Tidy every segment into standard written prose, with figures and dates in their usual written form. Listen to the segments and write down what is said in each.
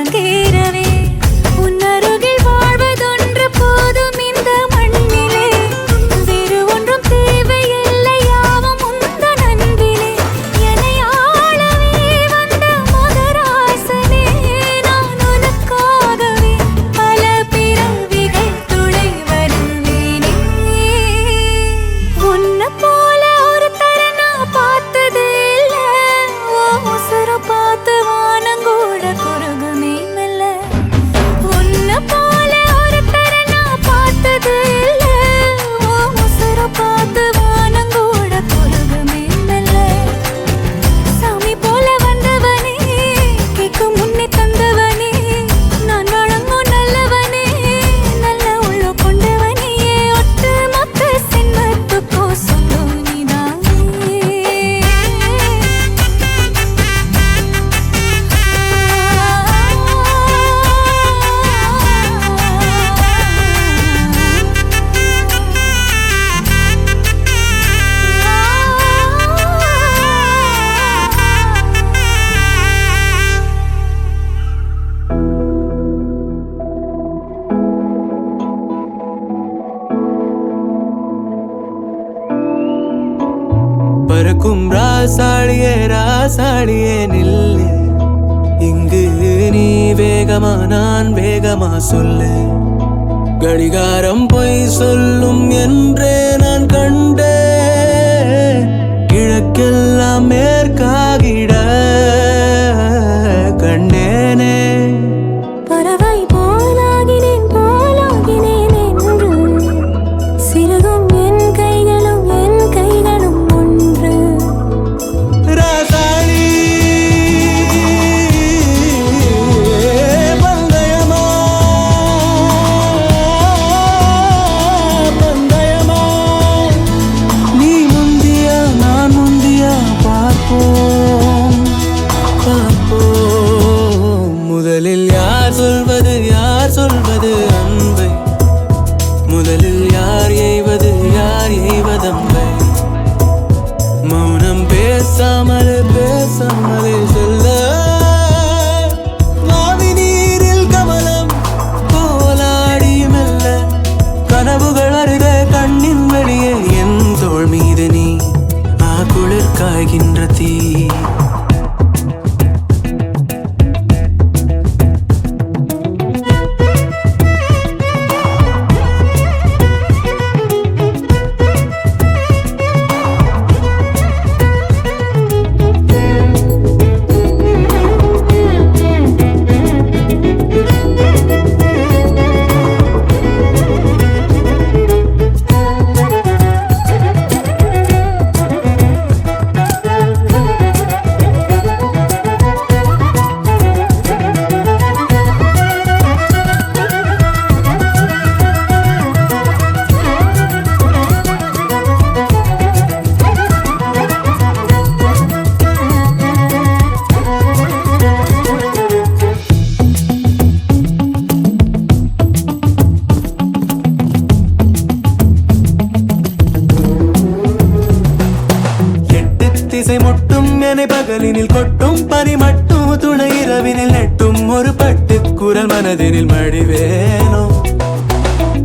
அரங்கேறவே உன்னருகில் வாழ்வதொன்று போதும் இந்த மண்ணிலே வேறு ஒன்றும் தேவையில்லை யாவும் உந்தன் அன்பிலே என்னை ஆளவே வந்த மகராசனே நான் உனக்காகவே பல பிறவிகள் துளை வருவேனே உன்னை போல ஒரு தரனா பார்த்ததே இல்ல ஓ உசுர பார்த்து வானங்கூட குறுகுமே மெல்ல உன்னை போல ஒரு தரனா பார்த்ததே இல்ல ஓ உசுர பார்த்து வானங்கூட குறுகுமே மெல்ல சாமி போல வந்தவனே கேட்கும் முன்னே தந்தவனே நான் வழங்கும் நல்லவனே நல்ல உள்ள கொண்டவனே ஒட்டு மொத்த சின்னத்துக்கோ சொந்தம் நீதானே பறக்கும் ராசாளியே ராசாளியே நில்லு இங்கு நீ வேகமா நான் வேகமா சொல்லு கடிகாரம் பொய் சொல்லும் என்றே நான் கண்டே கிழக்கெல்லாம் மேற்காகிட கண்டேனே பறவை போலாகினேன் என்று சிறகும் என் கைகளும் ஒன்று ராசாளி பந்தயமா பந்தயமா நீ முந்தியா நான் முந்தியா பார்ப்போம் பார்ப்போம் முதலில் யார் சொல்வது அன்பை முதலில் யார் எய்வதம்பை மௌனம் பேசாமலே சொல்ல மாவி நீரில் கமலம் போலாடி மெல்ல கனவுகள் அருக கண்ணின் வெளியே என் தோள் மீது நீ குளிர் காய்கின்ற தீ திசை முட்டும் என பகலினில் கொட்டும் பனி மட்டும் துணை இரவினில் நெட்டும் ஒரு பட்டு குரல் மனதினில் மடிவேனோ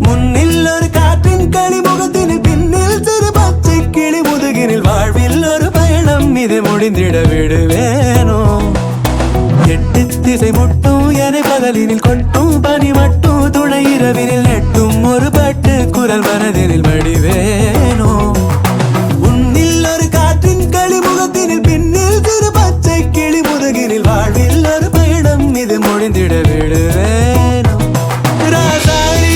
முன்னில் ஒரு காற்றின் களி முகத்தினில் பின்னில் சிறு பச்சை கிளி முதுகினில் வாழ்வில் ஒரு பயணம் இது முடிந்திட விடுவேனோ எட்டு திசை முட்டும் என பகலினில் கொட்டும் பனி மட்டும் துணை இரவினில் நெட்டும் ஒரு பட்டு குரல் மனதினில் மடிவேனோ வாழ்வில் ஒரு பயணம் இது முடிந்திட விடுவேனோ ராசாளி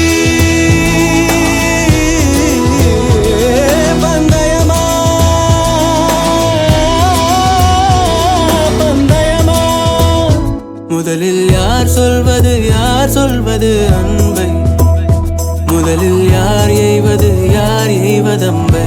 பந்தயமா பந்தயமா முதலில் யார் சொல்வது அன்பை முதலில் யார் எய்வதம்பை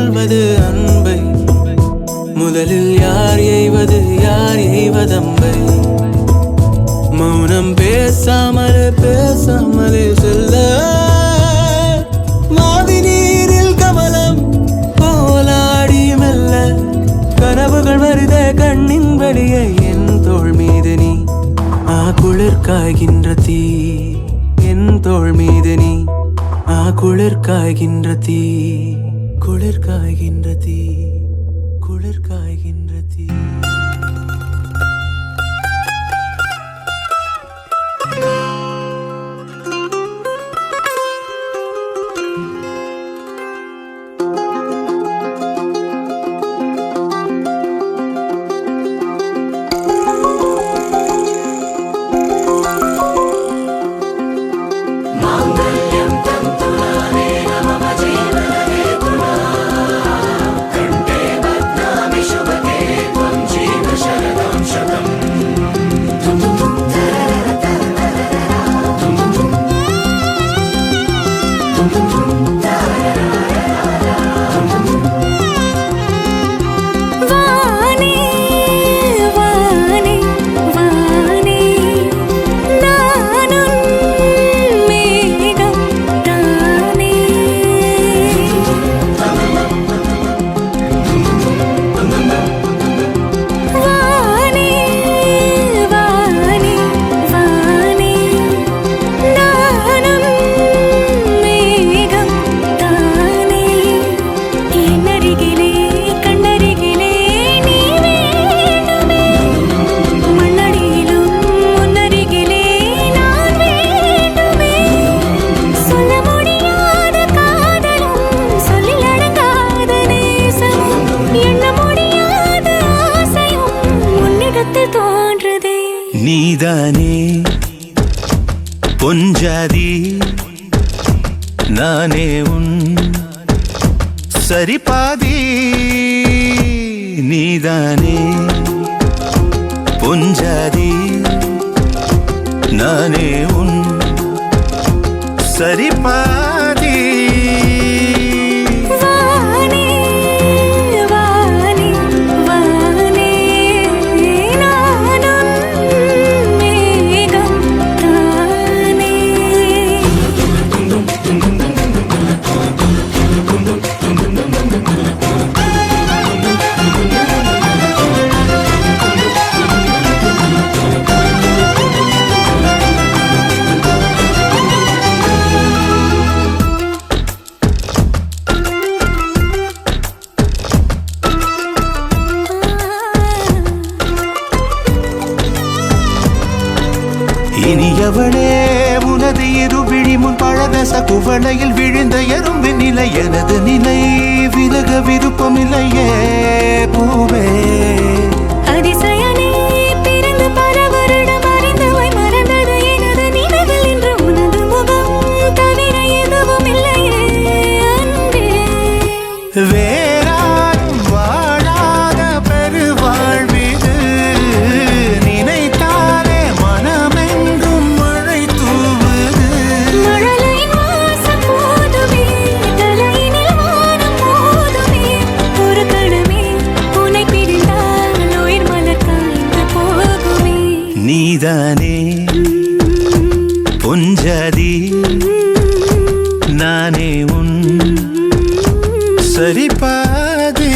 சொல்வது அன்பை? முதலில் யார் எய்வது யார் எய்வதம்பை? மௌனம் பேசாமலே பேசாமலே செல்ல மாவி நீரில் கமலம் போலாடி மெல்ல கனவுகள் வருதே கண்ணின் வழியே என் தோள் மீது நீ குளிர் காய்கின்ற தீ என் தோள் மீது நீ குளிர் காய்கின்ற தீ குளிர் காய்கின்ற தீ குளிர் காய்கின்ற தீ. நீதானே பொஞ்சாதி நானே உன் சரிபாதி. நீதானே பொஞ்சாதி நானே உன் சரிபாதி. இனியவளே உனது இருவிழி முன் பழதச குவளையில் விழுந்த எறும்பின் நிலை எனது நிலை விலக விருப்பமில்லையே பூவே. அதிசயனே பிறந்து பல வருடம் அறிந்தவை மறந்தது எனது நினைவில் இன்று உனது முகம் தவிர எதுவும் இல்லையே அன்பே. வேறாரும் வாழாத பெருவாழ்விது நினைத்தாலே மனமெங்கும் மழை தூவுது. மழலையின் வாசம் போதுமே தலையினில் வானம் போதுமே ஒரு கணமே உன்னை பிரிந்தால் உயிர் மலர் காய்ந்து போகுமே. நீதானே பொஞ்சாதி நானே உன் சரிபாதி.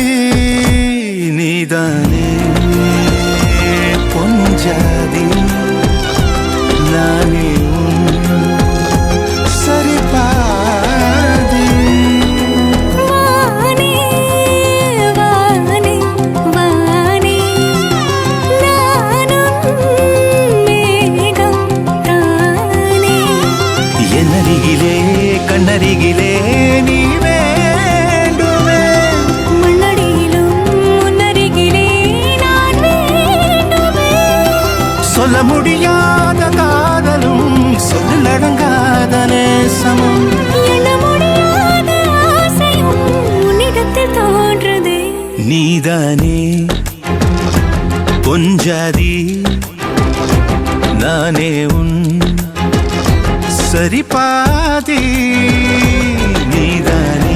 நீதானே பொஞ்சாதி நானே உன் சரிபாதி. வானே வானே வானே நானும் மேகம் தானே. என்னருகிலே கண்ணருகிலே நீ வேண்டுமே. மண்ணடியிலும் முன்னருகிலே நான் வேண்டுமே. சொல்ல முடியாத காதலும் சொல்லடங்காத நேசமும் எண்ண முடியாத ஆசையும் உன்னிடத்தில் தோன்றுதே. நீதானே பொஞ்சாதி நானே உன் சரிபாதி. நீதானே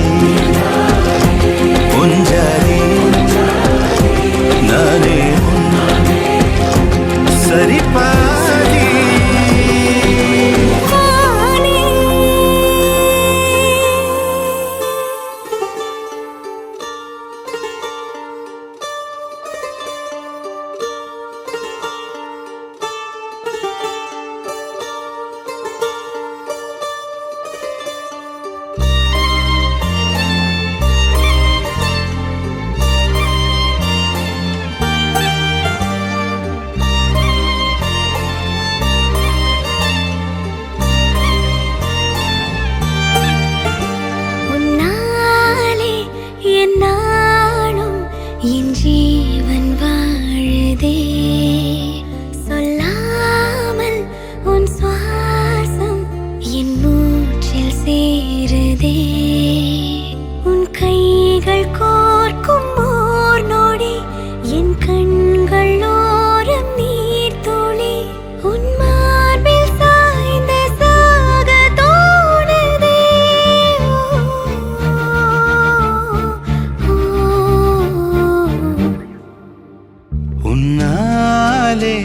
உன்னாலே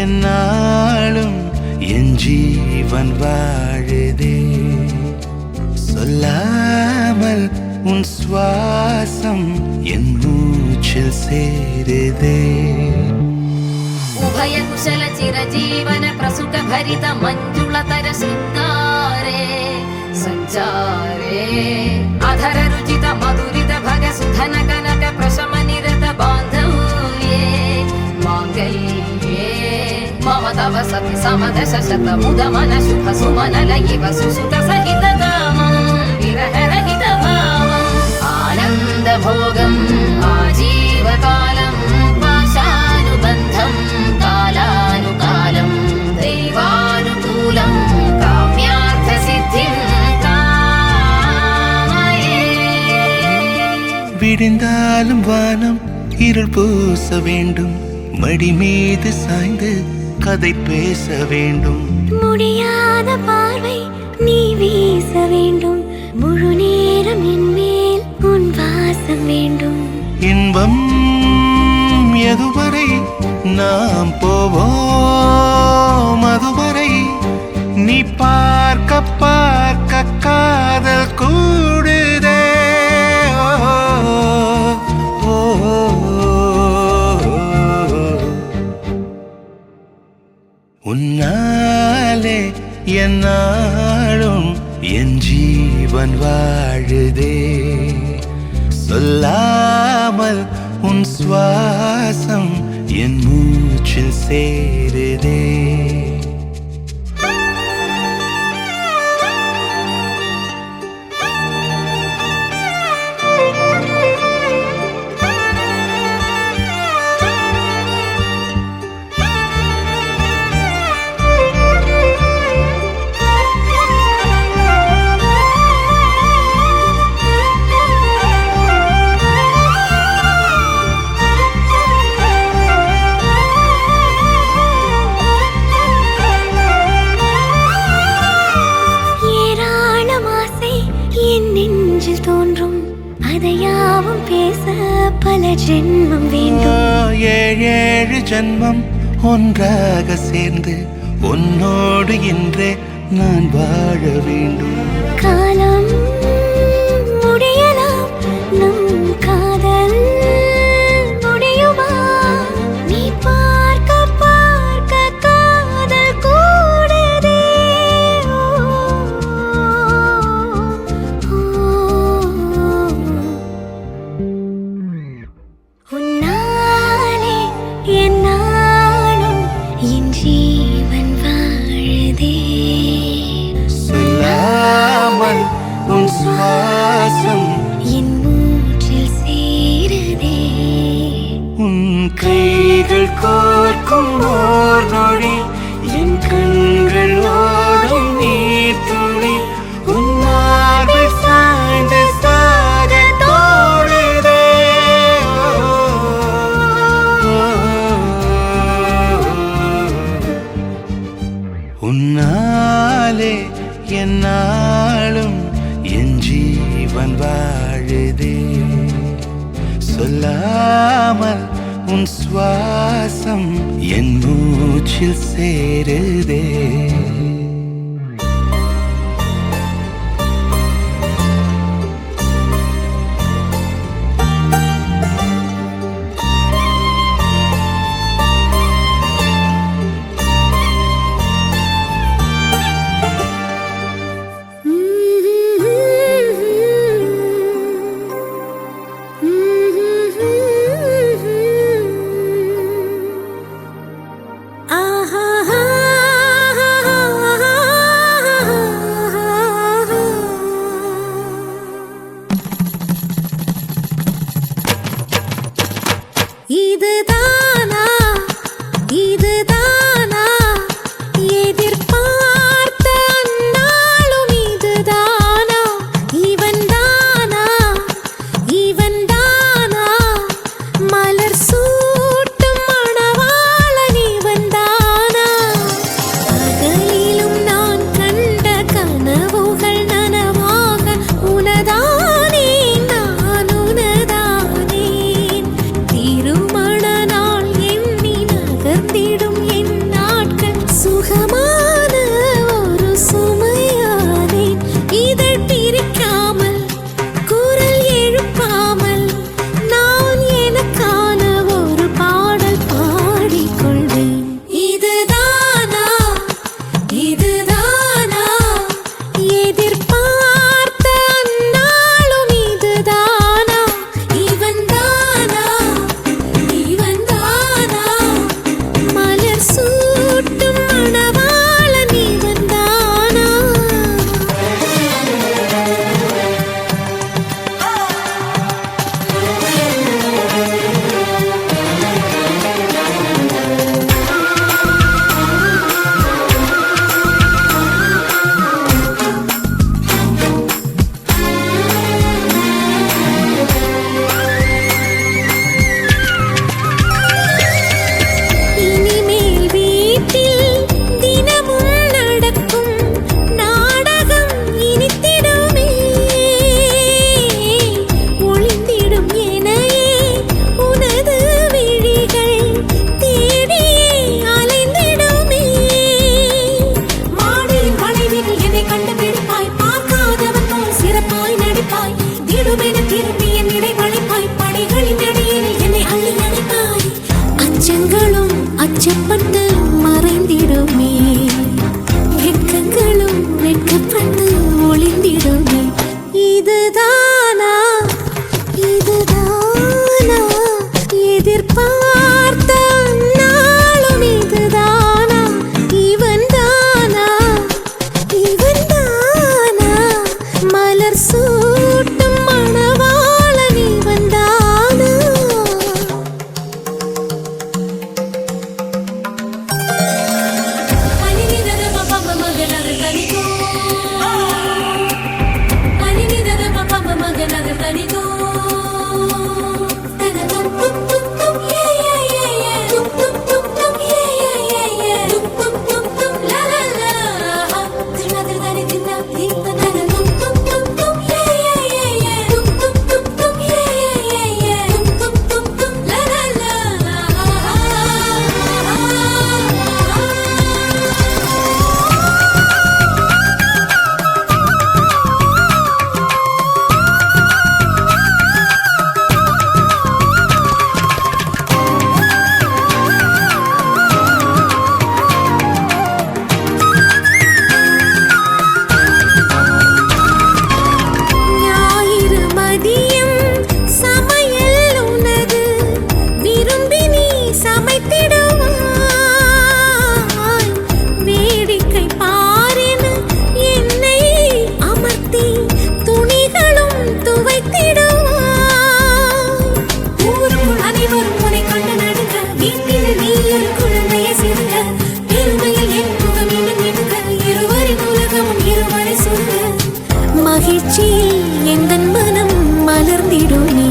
என்னாலும் என் ஜீவன் வாழுதே சொல்லாமல் உன் சுவாசம் என் மூச்சில் சேருதே उभय कुशल चिरजीवन प्रसुख भरित मञ्जुलतर शृङ्गारे सञ्चारे अधर रुचित मधुरित भग सुधन कनक प्रशम निरत बान्धव्ये माङ्गल्ये मम तव सति समदश शत मुद मन शुभ सुमन लयिव सुसुत सहित कामं विरह रहित भावम् आनन्द भोगम् आजीवकालं पाशानुबन्धं कालानुकालं दैवानुकूलं काम्यार्थसिद्धिं कामये விடிந்தாலும் வானம் இருள் பூச வேண்டும் மடி மீது சாய்ந்து கதை பேச வேண்டும் முடியாத பார்வை நீ வீச வேண்டும் முழு நேரம் என் மேல் உன் வாசம் வேண்டும் இன்பம் எதுவரை நாம் போவோம் அதுவரை நீ பார்க்க பார்க்க காதல் கூடுதே ஓ, ஓ, உன்னாலே என்னாலும் என் ஜீவன் வாழுதே சொல்லாமல் உன் சுவாசம் என் மூச்சில் சேருதே தோன்றும் அதையாவும் பேச பல ஜென்மம் வேண்டும் ஏழு ஜென்மம் ஒன்றாக சேர்ந்து உன்னோடு இன்றே நான் வாழ வேண்டும் காலம் முடியலாம் நம் காதல் முடியுமா நீ பார்க்க பார்க்க காதல் கூடுதே உன்னாலே என்னாலும் என் ஜீவன் வாழுதே சொல்லாமல் உன் சுவாசம் என் மூச்சில் சேருதே உன் கைகள் கோர்க்கும் ஓர் நொடி என் கண்கள் ஓடும் நீர் துளி உன் மார்பில் சாய்ந்து சாக தோடுதே உன்னாலே என்னாலும் என் ஜீவன் வாழுதே சொல்லாமல் உன் சுவாசம் என் மூச்சில் சேருதே இதுதானா இதுதானா எதிர்பார்த்த அந்நாளும் இதுதானா இவன்தானா இவன்தானா மலர் சூட்டும் மணவாளன் இவன்தானா பகலிலும் நான் கண்ட கனவுகள் நனவாக உனதானே நான் உனதானே திருமண நாள் என் அச்சப்பட்டு மறைந்திடுமே, வெட்கங்களும் வெட்கப்பட்டு ஒளிந்திடுமே. இதுதானா இதுதானா எதிர்பார்த்த நாளும், இதுதானா இவன் தானா இவன் தானா மலர் சூட்டும் மணவாளன் இவன் தானா. மகிழ்ச்சியில் எந்தன் மனம் மலர்ந்திடுமே,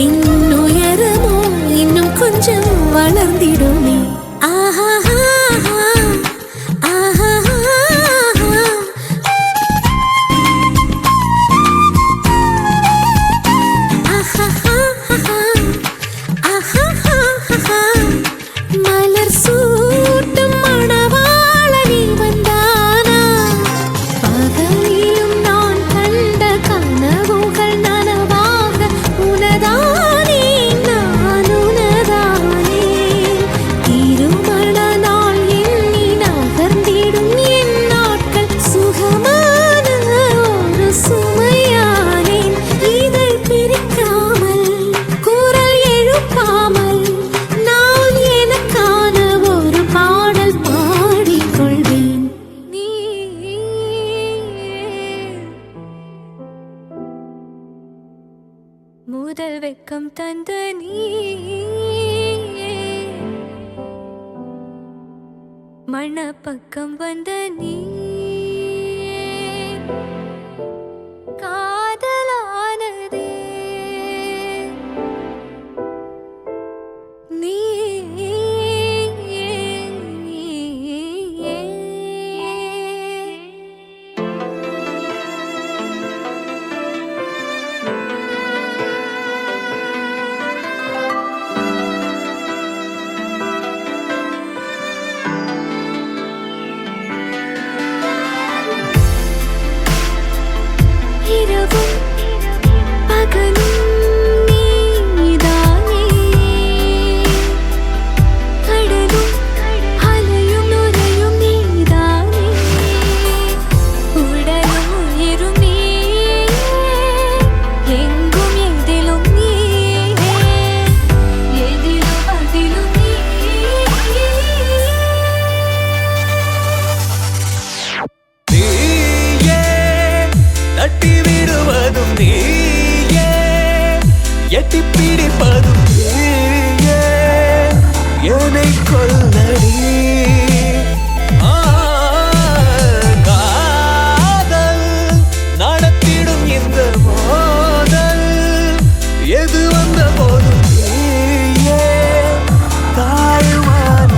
என் உயரமோ இன்னும் கொஞ்சம் வளர்ந்திடுமே. ஆஹா ஆஹா மலர் சூட்டும் மணவாளன் இவன் தானா. பகலிலும் நான் கண்ட கனவுகள் நனவாக உனதானே நான் உனதானே. திருமண நாள் எண்ணி நகர்ந்திடும் என் நாட்கள் சுகமான ஒரு சுமையானேன். இதை பிரிக்காமல் குரல் எழுப்பாமல் நான் எனக்கான ஒரு பாடல் பாடிக்கொள்வேன். நீ முதல் வெக்கம் தந்த நீ, மணப்பக்கம் வந்த நீ, காதலானதே நீ. இரவும் பகலும் நீதானே, கடலும் அலையும் நுரையும் நீதானே, உடலும் உயிரும் நீயே, எங்கும் எதிலும் நீயே, எதிலும் அதிலும் நீயே. நீயே தட்டி விடுவதும் நீயே, எட்டி பிடிப்பதும் நீயே, என்னை கொல்லடி. காதல் நடத்திடும் இந்த மோதல், எது வந்த போதும் நீயே தாழ்வானவள்.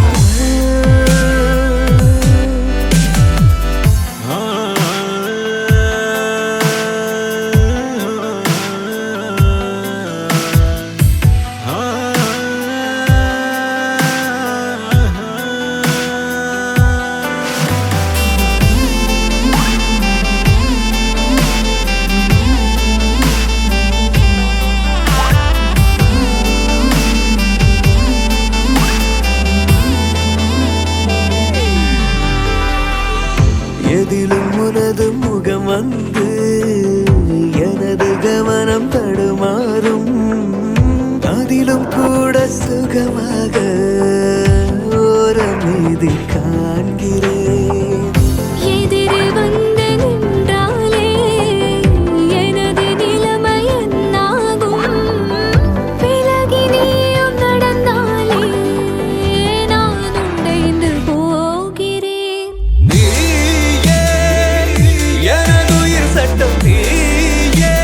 சுகமாக ஓரம் மீதி காண்கிறேன். எதிரில் வந்து நின்றாலே எனது நிலைமை என்னாகும்? விலகி நீயும் நடந்தாலே நான் உடைந்து போகிறேன். நீயே எனதுயிர் சட்டம், நீயே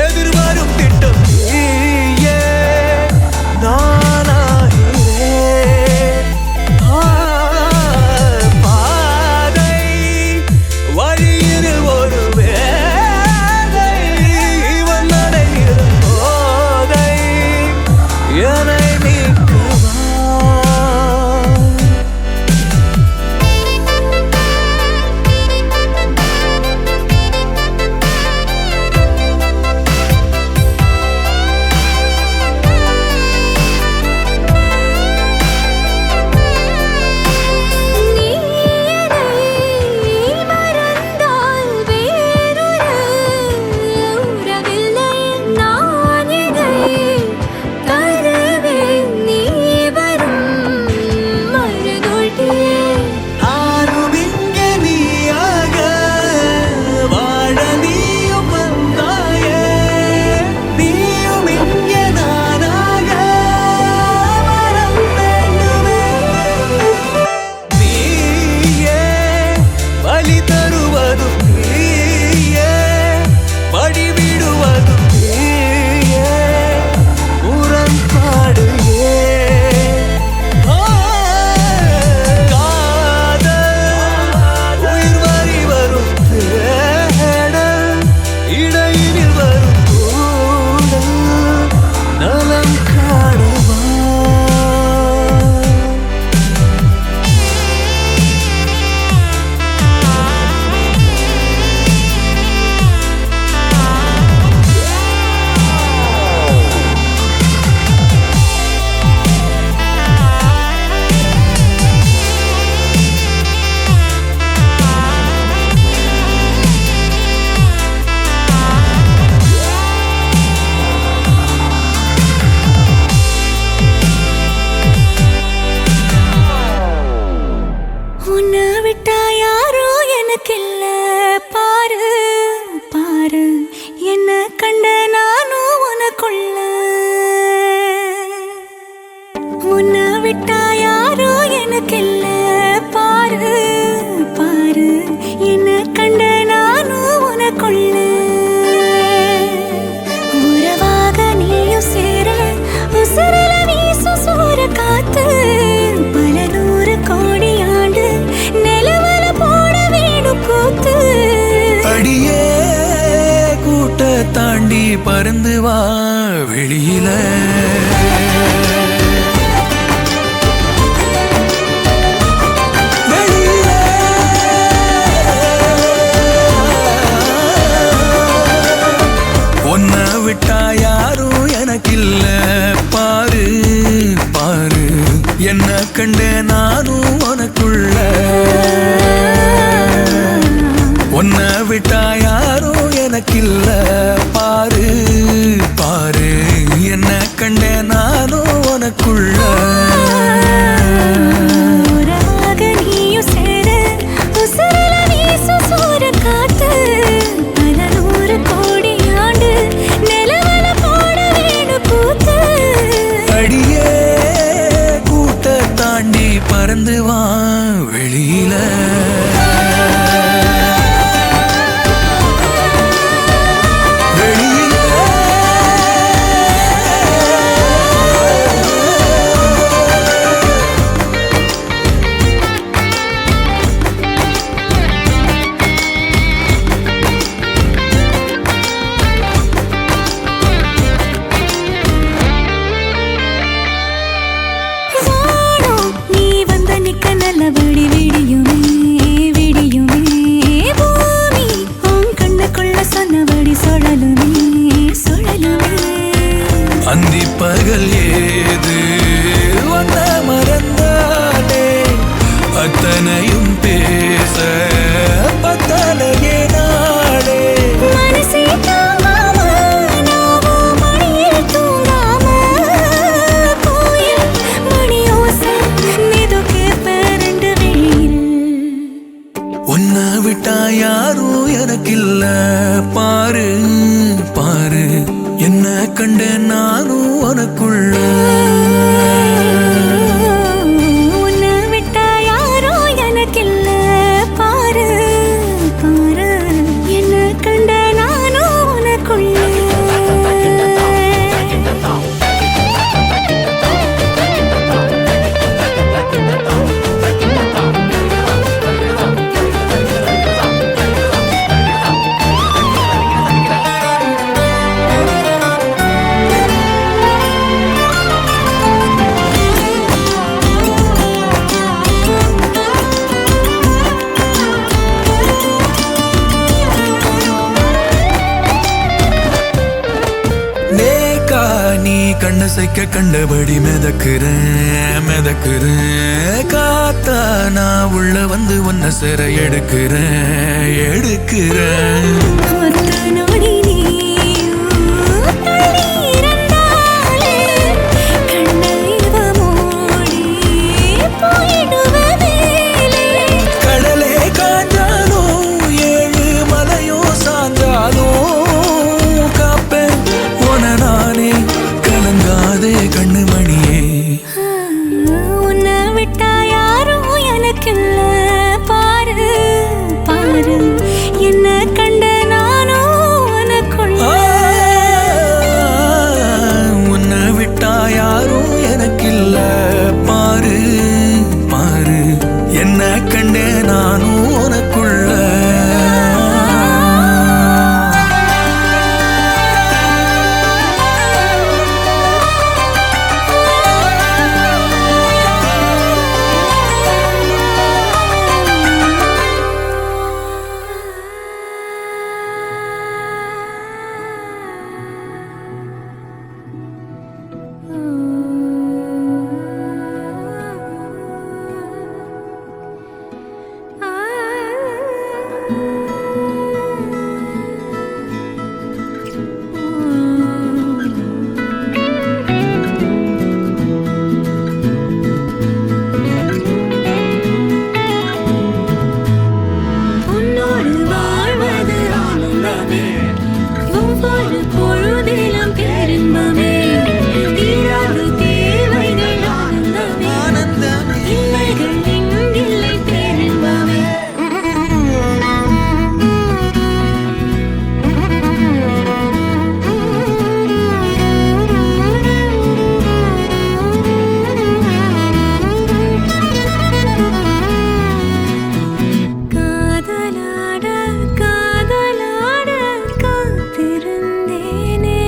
எதிர்வரும் திட்டம், நீயே நானாகிறேன். பாதை வழியில் ஒரு வேலை இவன் நடைகிற போதை என்னை நீக்கவா? நீ என்னை மறந்தால் வேறொரு உறவில்லை. நான் இதை தருவேன் நீ வரும் மறுநொடியே. நானும் இங்கே நீயாக வாழ நீயும் வந்தாயே, நீயும் இங்கே நானாக வர வேண்டுமே. நீயே வழி தருவதும் நீயே, வழிவிடுவதும் நீயே, முரண்பாடு ஏன்? காதல் உயிர் வரி வரும் தேடல், இடையினில் வரும் கூடல், நலம் காணவா? உன்னை விட்டா யாரோ எனக்கில்ல. பாரு பாரு என்ன கண்ட நானும் உனக்குள்ள. உன்னை விட்டா யாரோ எனக்கில்ல. பாரு பாரு என்ன கண்ட நானும் உனக்குள்ள. உறவாக நீயும் சேர உசுரல வீசும் சூற காத்து. பல நூறு கோடி ஆண்டு நிலவல போட வேணும் கூத்து. அடியே கூட்ட தாண்டி பறந்து வா வெளியில. வெளியில. உன்னை விட்டா யாரும் எனக்கில்ல. பாரு பாரு என்ன கண்ட நானும் உனக்குள்ள. உன்னை விட்டா யாரும் எனக்கில்ல. பாரு பாரு என்ன கண்ட நானும் உனக்குள்ள. உறவாக நீயும் சேர உசுரல வீசும் சூற காத்து. பல நூறு கோடி ஆண்டு நிலவல போட வேணும் கூத்து. அடியே கூட்ட தாண்டி பறந்து வா வெளியில. வானம் நீ வந்த நிக்க நல்லபடி விடியுமே விடியுமே. பூமி உன் கண்ணுக்குள்ள சொன்னபடி சுழலுமே சுழலுமே. அந்தி பகல் ஏது வந்த மறந்தானே, அத்தனையும் பேச பத்தலையே நாளே. மனசே தாங்காம நாவும் மணியில் தூங்காம அசைக்க கண்டபடி மிதக்குறேன் காத்தா நான் உள்ள வந்து உன்னை சிற எடுக்கிறேன் ஒத்த நொடி நீயும் தள்ளி இருந்தாலே கண்ணல் இவ மூடி போயிடுவதே கடலே காஞ்சாலும் 7 மலையும் சாஞ்சாலும் காப்பேன் உன நானே கலங்காதே கண்ணுமணியே உன்னை விட்டா யாரும் எனக்கில்ல பாரு பாரு என்ன கண்ட நானும் உனக்குள்ள உன்னை விட்டா யாரும் எனக்கில்ல பாரு பாரு என்ன கண்டே நானும் உனக்குள்ள உன்னோடு வாழ்வது ஆனந்தமே ஒவ்வொரு பொழுதிலும் பேரின்பமே தீராத தேவைகள் ஆனந்தமே இல்லைகள் எங்கில்லை பேரின்பமே காதலாட காதலாட காத்திருந்தேனே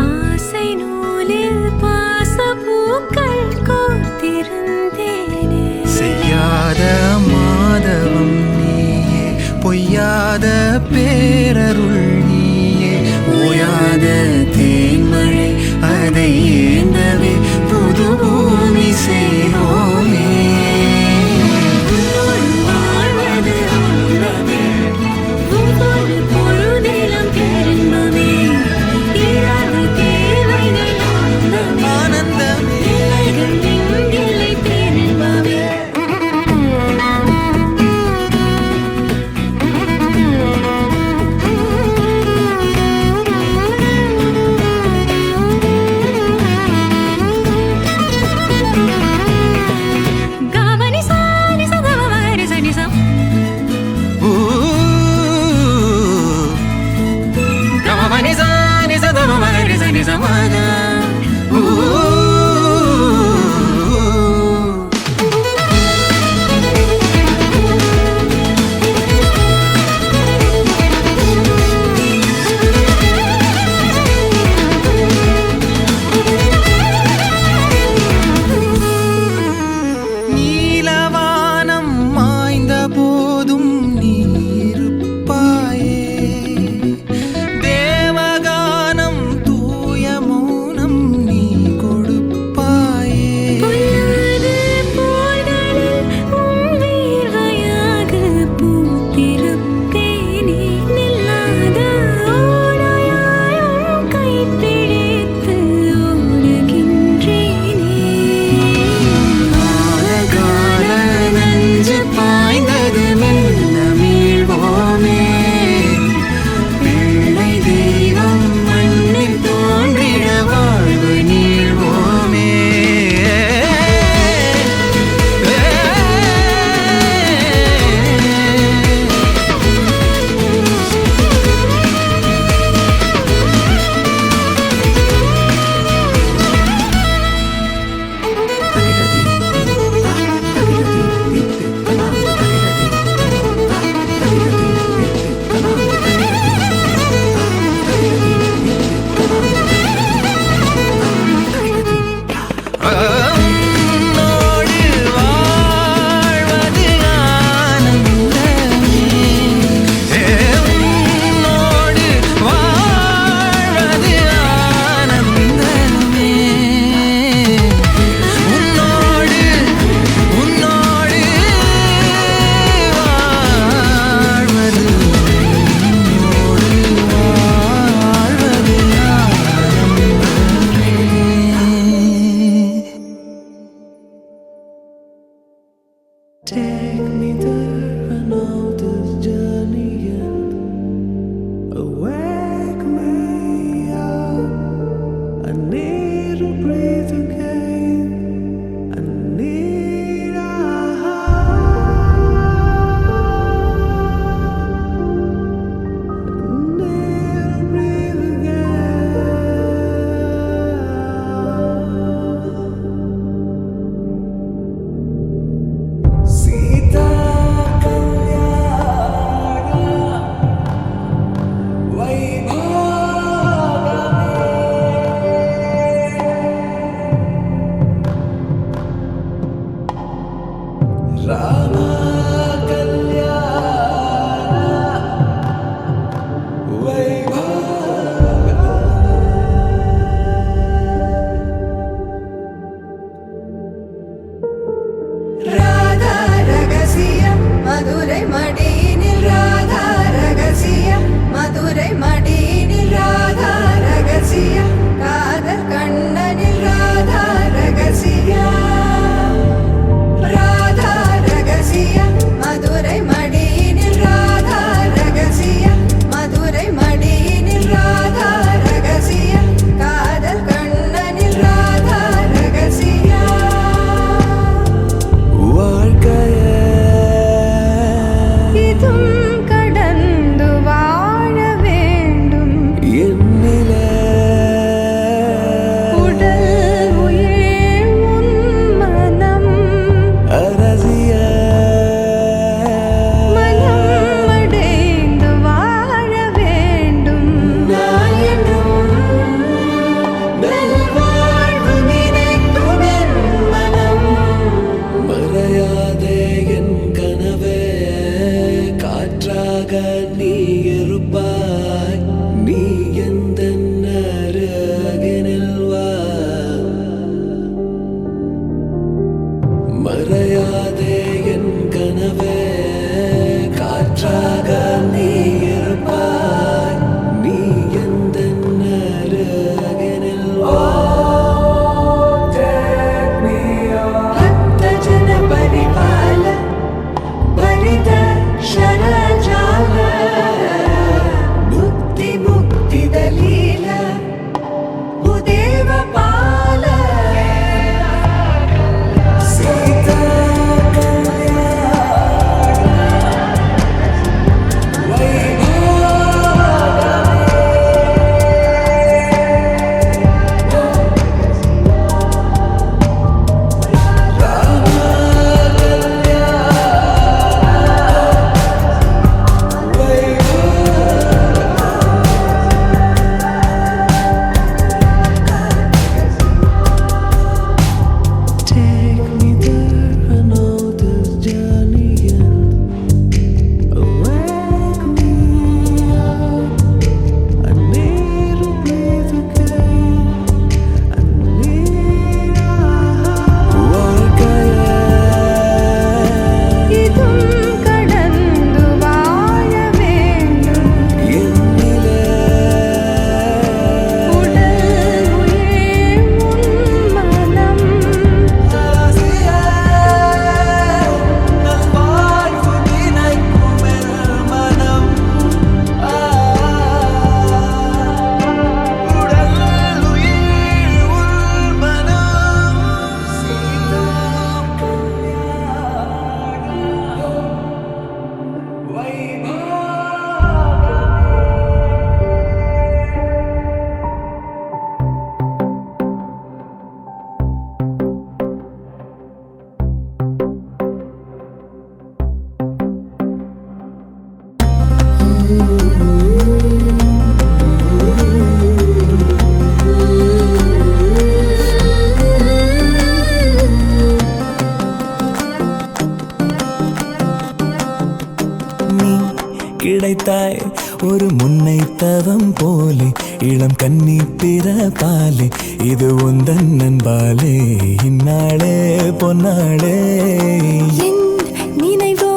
ஆசை நூலில் பாசப்பூக்கள் கோர்த்திருந்தேனே செய்யாத மாதவம் நீயே பொய்யாத பேரருள் நீயே ஓயாத தேன்மழை அதை ஏந்தவே புது பூமி செய்வோமே உன்னோடு வாழ்வது ஆனந்தமே ஒவ்வொரு பொழுதிலும் பேரின்பமே தீராத தேவைகள் ஆனந்தமே இல்லைகள் எங்கில்லை பேரின்பமே கவனி சானி சதவரி சனி சம் கமபனி சானி சதமரி சனி சமக நீலவானம் மாய்ந்த போதும் நீ இருப்பாயே தேவகானம் தூய மௌனம் நீ கொடுப்பாயே பொல்லாத போர்களில் உன் வீர்வையாக பூத்திருப்பேனே நில்லாத ஓடையாய் உன் கைப்பிடித்து ஓடுகின்றேனே கால நஞ்சு பாய்ந்தது மெல்ல மீள்வோமே பிள்ளை தெய்வம் மண்ணில் தோன்றிட வாழ்வு நீள்வோமே உன்னோடு வாழ்வது ஆனந்தமே மதுரை மடியினில் ராதா ரகசியம் மதுரை மடியினில் ராதா ரகசியம் காதல் கண்ணனில் ராதா ரகசியம் ராதா ரகசியம் மதுரை மடியினில் ராதா ரகசியம் மதுரை மடியினில் ராதா ரகசியம் காதல் கண்ணனில் ராதா ரகசியம் வாழ்க்கையே இதும் கடந்து வாழ வேண்டும் என்னிலே உடல் உயிர் உன் மனம் அரசிய மனம் அடைந்து வாழ வேண்டும் நான் என்றும் நல்வாழ்வு நினைக்கும் என் மனம் மறையாதே என் கனவே காற்றாக நீ இருப்பாய் நீ எந்த அருகினில் வா மறையாதே என் கனவே காற்றாக நீ இருப்பாய் நீ எந்த அருகினில் வா भक्त जन परिपाल भरित शरजाल मुक्ति मुक्ति दलील भूदेव पाल Sita Take me there, I know this journey ends. Wake me up, I need to breathe again. I need வாழ்க்கையே இதும் கடந்து வாழ வேண்டும் என்னிலே உடல் உயிர் உன் மனம் அரசிய நல்வாழ்வு நினைக்கும் என் மனம் உடல் உயிர் உள் மனம் நீ கிடைத்தாய் ஒரு முன்னை தவம் போலே இளம் கன்னி பிறப்பாலே இது உந்தன் நண்பாலே இந்நாளே பொன்னாளே என் நினைவோ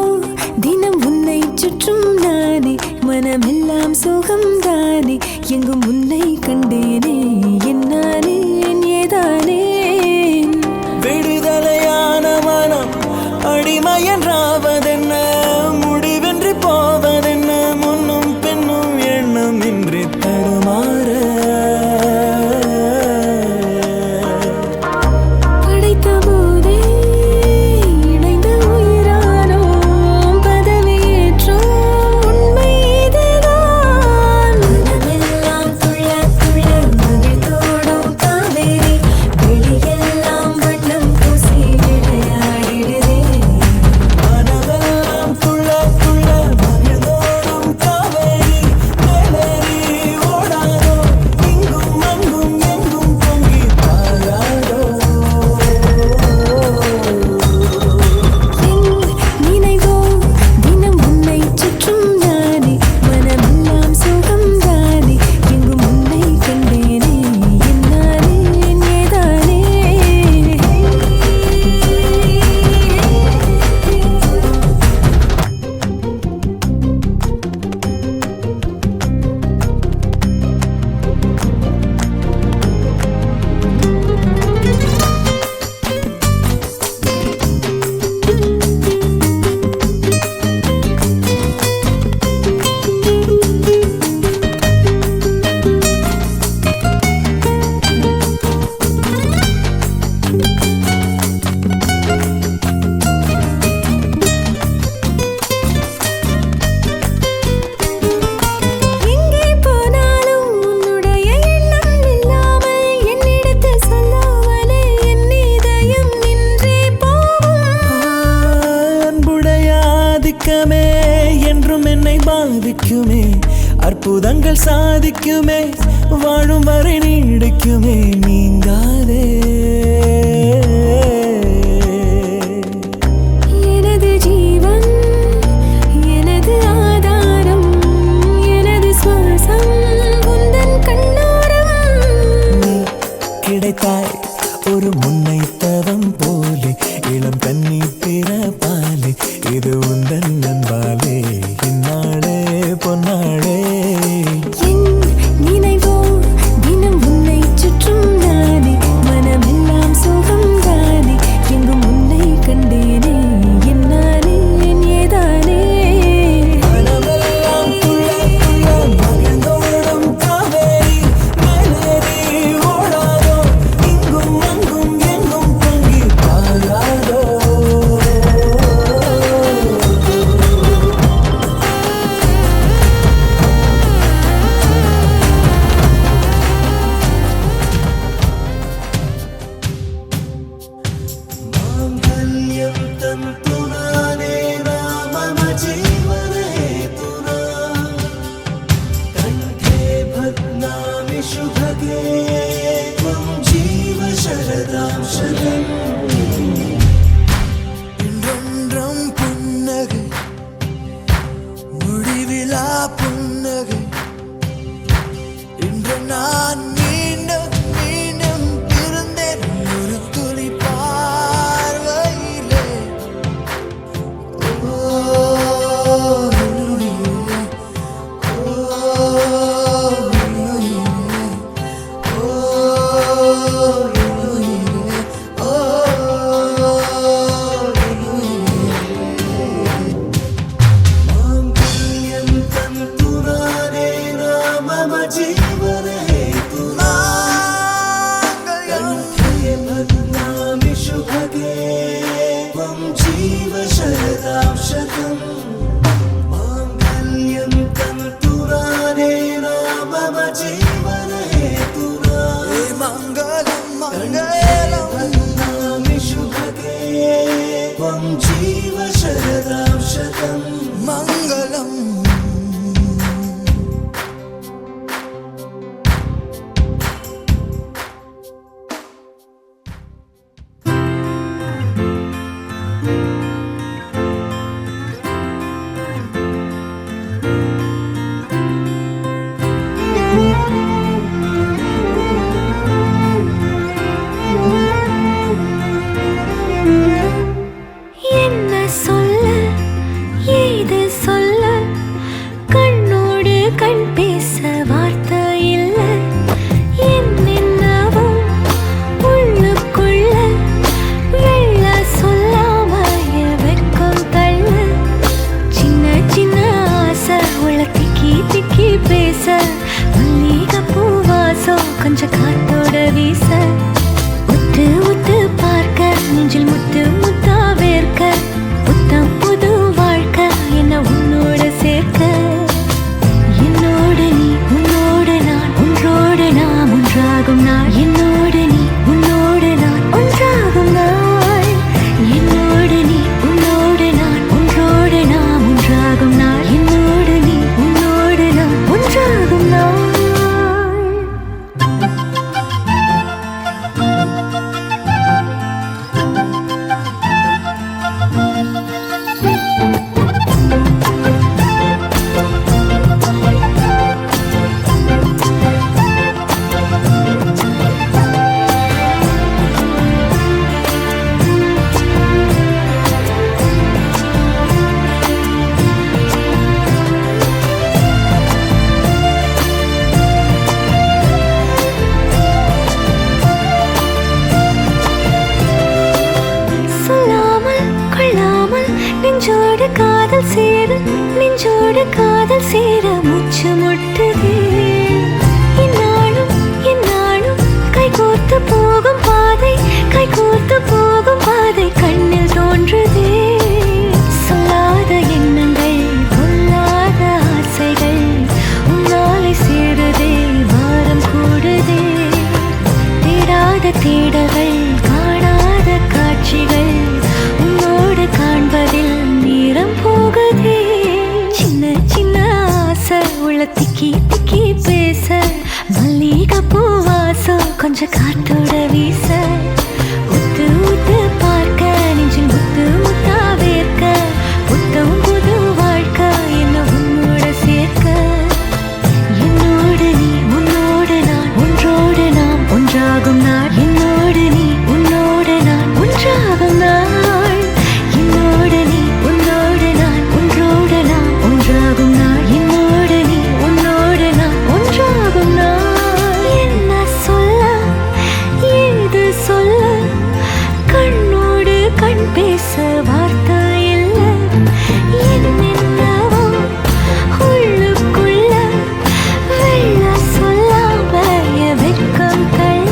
தினம் உன்னை சுற்றும் நானே மனமெல்லாம் சுகம்தானே எங்கும் உன்னை கண்டேனே என்னானே ஏதானே விடுதலையான மனம் அடிமை என்றாவதென்ன முடிவென்று போவதென்ன முன்னும் பின்னும் எண்ணம் இன்றி தடுமாற படைத்த போதே இணைந்த உயிரானோம் பதவியேற்றோம் உண்மை இதுதான் மனமெல்லாம் துள்ள துள்ள மகிழ்ந்தோட பிடிக்குமே, அற்புதங்கள் சாதிக்குமே, வாழும் வரை நீடிக்குமே நீங்காதே. எனது ஜீவன் எனது ஆதாரம் எனது சுவாசம் உந்தன் கண்ணோரம். நீ கிடைத்தாய் ஒரு முன்னை தவம் போலே, இளம் கன்னி பிறப்பாலே, இது உந்தன் நண்பாலே, இந்நாளே பொன்னாளே. என் நினைவோ தினம் உன்னை சுற்றும் நானே, மனமெல்லாம் சுகம் தானே, எங்கும் உன்னை கண்டேனே, என்னாலே என் ஏதானே. மனமெல்லாம் துள்ள துள்ள மகிழ்ந்தோடும் காவேரி, மேலேறி ஓடாதோ, இங்கும் அங்கும் எங்கும் பொங்கி பாயாதோ. माङ्गल्यं तन्तुनानेन मम जीवने हेतुना, कण्ठे बध्नामि शुभगे त्वं जीव शरदां शतम्. இன்றொன்றும் புன்னகை, முடிவிலா புன்னகை, இன்று நான் மீண்டும் மீண்டும் பிறந்தேன் ஒரு துளி பார்வையிலே. ஓ என்னுயிரே, ஓ என்னுயிரே, ஓ என்னுயிரே, ஓ என்னுயிரே. माङ्गल्यं तन्तुनानेन मम जीवने हेतुना, कण्ठे बध्नामि शुभगे त्वं जीव शरदां शतम्. माङ्गल्यं तन्तुनानेन मम जीवने हेतुना, मङ्गलं मङ्गलं बध्नामि शुभगे त्वं जीव शरदां शतम्. मङ्गलम्. என்ன சொல்ல ஏது சொல்ல, கண்ணோடு கண் பேச வார்த்தை இல்ல, என்னென்னவோ உள்ளுக்குள்ள வெள்ள சொல்லாம வெக்கம் தள்ள, சின்ன சின்ன ஆசை உள்ள திக்கி திக்கி பேச, மல்லிகை பூவாசம் கொஞ்சம் காத்தோட வீச, உத்து உத்து பார்க்க நெஞ்சில் முத்து முத்தா வேர்க்க, புத்தம் புது வாழ்க்கை என்ன உன்னோட சேர்க்க, என்னோடு நீ உன்னோடு நான் ஒன்றோடு நாம் ஒன்றாகும் நாள், என்னோடு நீ உன்னோடு நான் ஒன்றாகும் நாள், என்னோடு நீ உன்னோடு நான் ஒன்றோடு நாம் ஒன்றாகும் நாள், என்னோடு நீ உன்னோடு நான் ஒன்றாகும் நாள். நெஞ்சோடு காதல் சேர நெஞ்சோடு காதல் சேர மூச்சு முட்டுதே, இந்நாளும் இந்நாளும் கைகோர்த்து போகும் பாதை கைகோர்த்து போகும் பாதை கண்ணில் தோன்றுதே, சொல்லாத எண்ணங்கள் கொல்லாத ஆசைகள் உன்னாலை சேருதே, வாரம் கூடுதே, தேடாத தேடல்கள் காணாத காட்சிகள் உன்னோடு காண்பதில் நேரம் போகுதே, சின்ன சின்ன காத்தோட வீச உத்து உத்து பார்க்க நெஞ்சில் முத்து முத்தா வேர்க்க புத்தம் புது வாழ்க்கை என்ன உன்னோட சேர்க்க என்னோடு நீ உன்னோடு நான் ஒன்றோடு நாம் ஒன்றாகும் நாள் என்னோடு நீ உன்னோடு நான் ஒன்றாகும் நாள் என்னோடு நீ உன்னோடு நான் ஒன்றோடு நாம் ஒன்றாகும் நாள் என்னோடு நீ உன்னோடு நான் ஒன்றாகும் நாள் என்ன சொல்ல ஏது சொல்ல கண்ணோடு கண் பேச வார்த்தை இல்லை என்னென்னவோ உள்ளுக்குள்ள வெள்ள சொல்லாம என் வெட்கம் தள்ள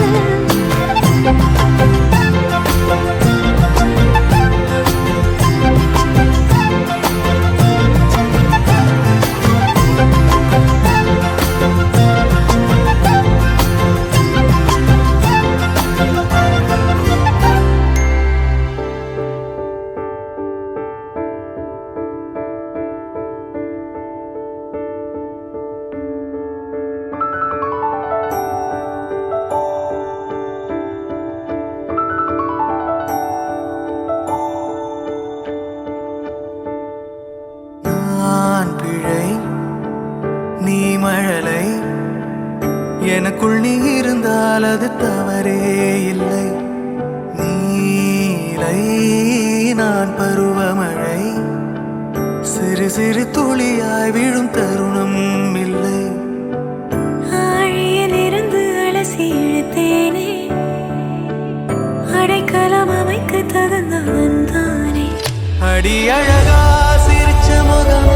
நான் பிழை நீ மழலை எனக்குள் நீ இருந்தால் அது தவறே இல்லை நீலை நான் பருவமழை சிறு சிறு துளியாய் விழும் தருணம் இல்லை ஆழியிலிருந்து அலசி இழுத்தேனே அடைக்கலம் அமைக்க தகுந்தவன் தானே அடி அழகா சிரிச்ச முகம்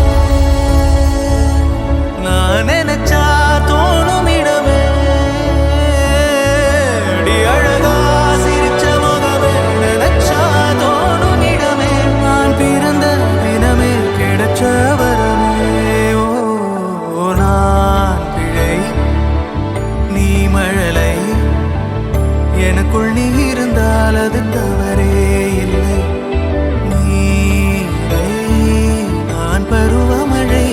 நான் நினைச்சா தோணும் இடமே அடி அழகா சிரிச்ச முகமே நினைச்சா தோணும் இடமே நான் பிறந்த தினமே கிடைச்ச வரமே ஓ நான் பிழை நீ மழலை எனக்குள் நீ இருந்தால் அது தவறே இல்லை நீலை நான் பருவமழை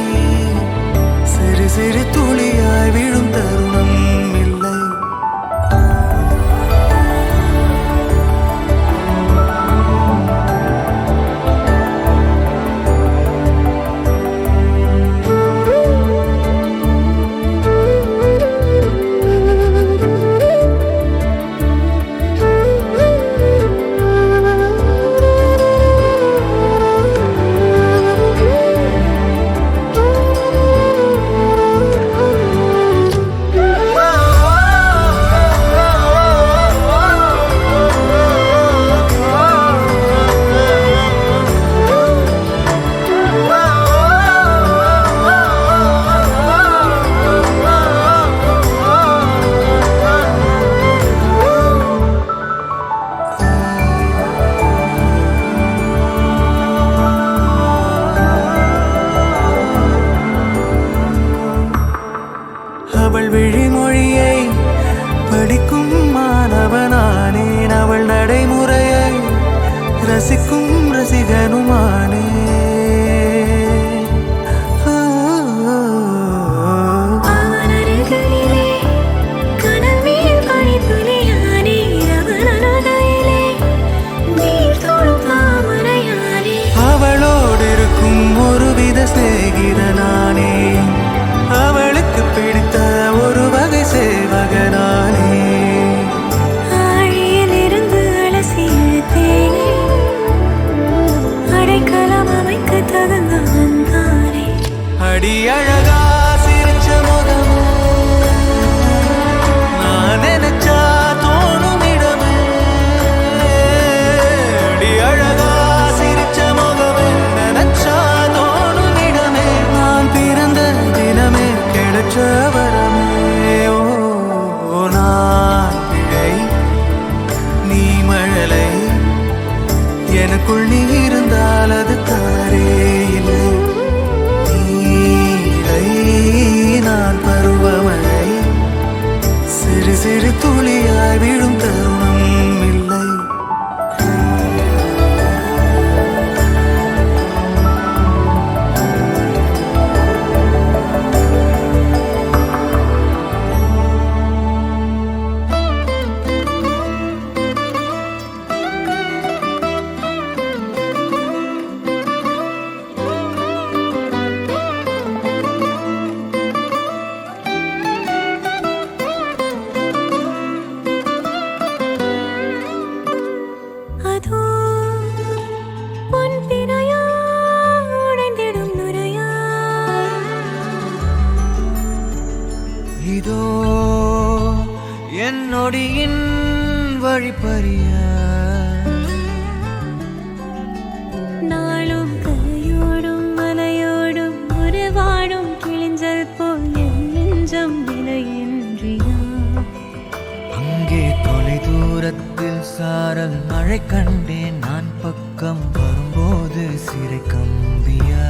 சிறு சிறு துளியாய் விழும் தருணம் இல்லை அவள் விழிமொழியை படிக்கும் மாணவனானேன் அவள் நடைமுறையை ரசிக்கும் ரசிகனுமானே அவன் அருகிலே கனவில் பனித்துளியானே அவன் அருகிலே நீர் தொடும் தாமரையானே அவளோடு இருக்கும் ஒருவித சிநேகிதனானே அவளுக்கு பிடித்த ஒரு வகை சேவகனானே ஆழியிலிருந்து அலசி இழுத்தேனே அடைக்கலம் அமைக்க தகுந்தவன் தானே அடி அழகா சிரிச்ச முகம் நான் நினைச்சா தோணும் இடமே அடி அழகா சிரிச்ச முகமே நினைச்சா தோணும் இடமே நான் பிறந்த தினமே கிடைச்ச வரமே ஓ நான் பிழை நீ மழலை எனக்குள் நீ இருந்தால் அது தவறே இல்லை நீலை நான் பருவமழை சிறு சிறு துளியாய் விழும் தருணம் இல்லை அதோ பொன் பிறையா உடைந்திடும் நுரையா இதோ என் நொடியின் வழிப்பறிய நாளும் கரையோடும் மலையோடும் உருவாடும் கிழிஞ்சல் போல் என் நெஞ்சம் விலையின்றியா அங்கே தொலை தூரத்தில் சாரல் மழை கண்டேன் நான் பக்கம் வரும்போது சிறை கம்பியா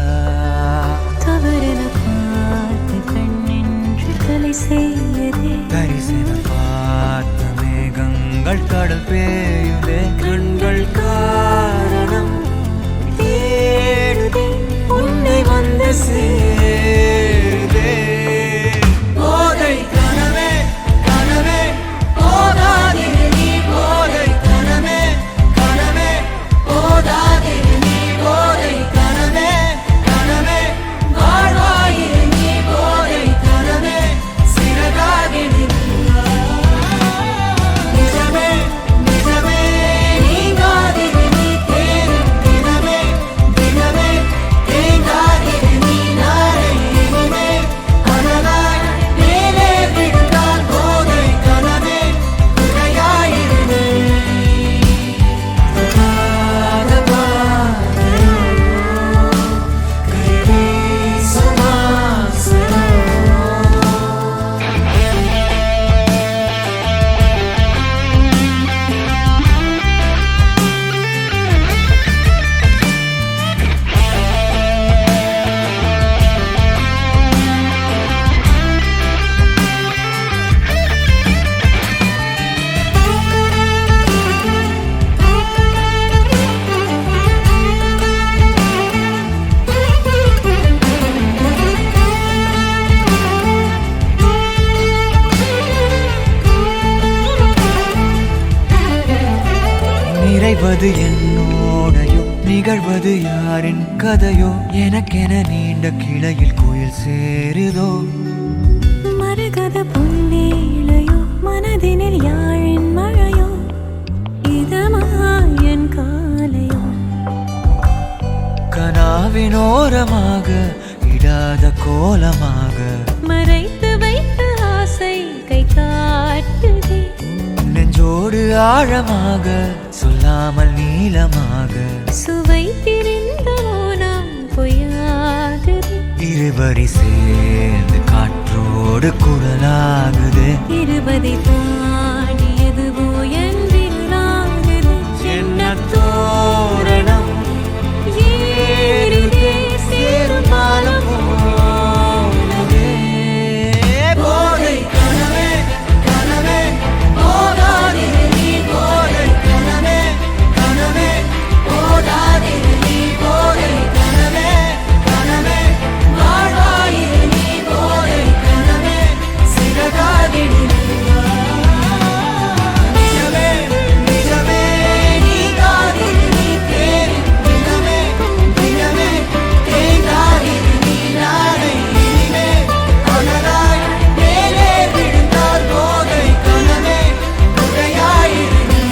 தவறென பார்த்து கண்ணென்று கலை செய்யதே தரிசன பார்த்த மேகங்கள் கடல் பேயுதே கண்கள் காரணம் தேடுதே உன்னை வந்து சேருதே போதை கனவே கனவே போதாதிரு நீ போதை கனவே கனவே போதாதிரு நீ போதை கனவே கனவே வாழ்வாயிரு நீ போதை கனவே சிறகாகி நிஜமே நிஜமே நீங்காதிரு நீ தேடும் தினமே தினமே தேங்காதிரு நீ நாளை இனிமே அனலாய் மேலே விழுந்தால் போதை கனவே துணையாயிரு நீ நிறைவது என்னோடையோ நிகழ்வது யாரின் கதையோ எனக்கென நீண்ட கிளையில் கோயில் சேருதோ மரகத பொன்வேளையோ மனதினில் யாழின் மழையோ இதமாயன் காலையோ கனாவினோரமாக இடாத கோலமாக மறைத்து வைத்த ஆசை கை காட்டுதே நெஞ்சோடு ஆழமாக சொல்லாமல் நீளமாக சுவை திரிந்த மோனம் பொய்யாகுது இருவரி சேர்ந்து காற்றோடு குரலாகுது இருபதை தாண்டியதுவோ என்றில்லாகுது என்ன தோரணம் ஏறிதே சேரும் பாலம் போலவே போதை கனவே கனவே போதாதிரு நீ போதை கனவே கனவே போதாதிரு நீ போதை கனவே கனவே வாழ்வாயிரு நீ போதை கனவே சிறகாகி நிஜமே நிஜமே நீங்காதிரு நீ தேடும் தினமே தினமே தேங்காதிரு நீ நாளை இனிமே அனலாய் மேலே விழுந்தால் போதை கனவே துணையாயிரு நீ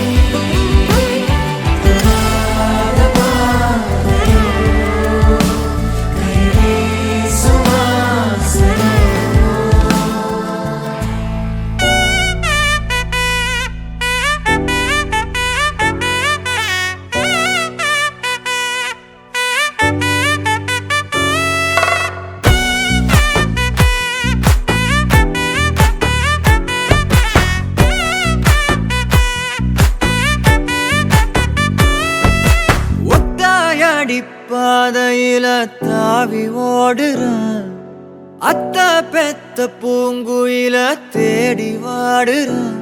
ஒத்தாயடி பாதையில தாவி ஓடுறான் அத்த பெத்த பூங்குயில தேடி வாடுறான்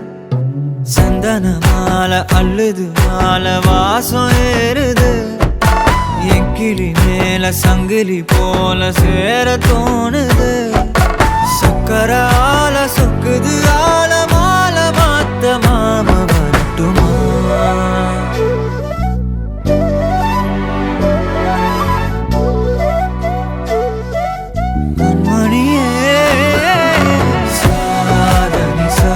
சந்தன மாலை அள்ளுது மாலை வாசம் ஏறுது என் கிளி மேல சங்கிலி போல சேர தோணுது சக்கர ஆல சொக்குது ஆல மாலை மாத்த மாம வரட்டுமா மணியே சாதனிசா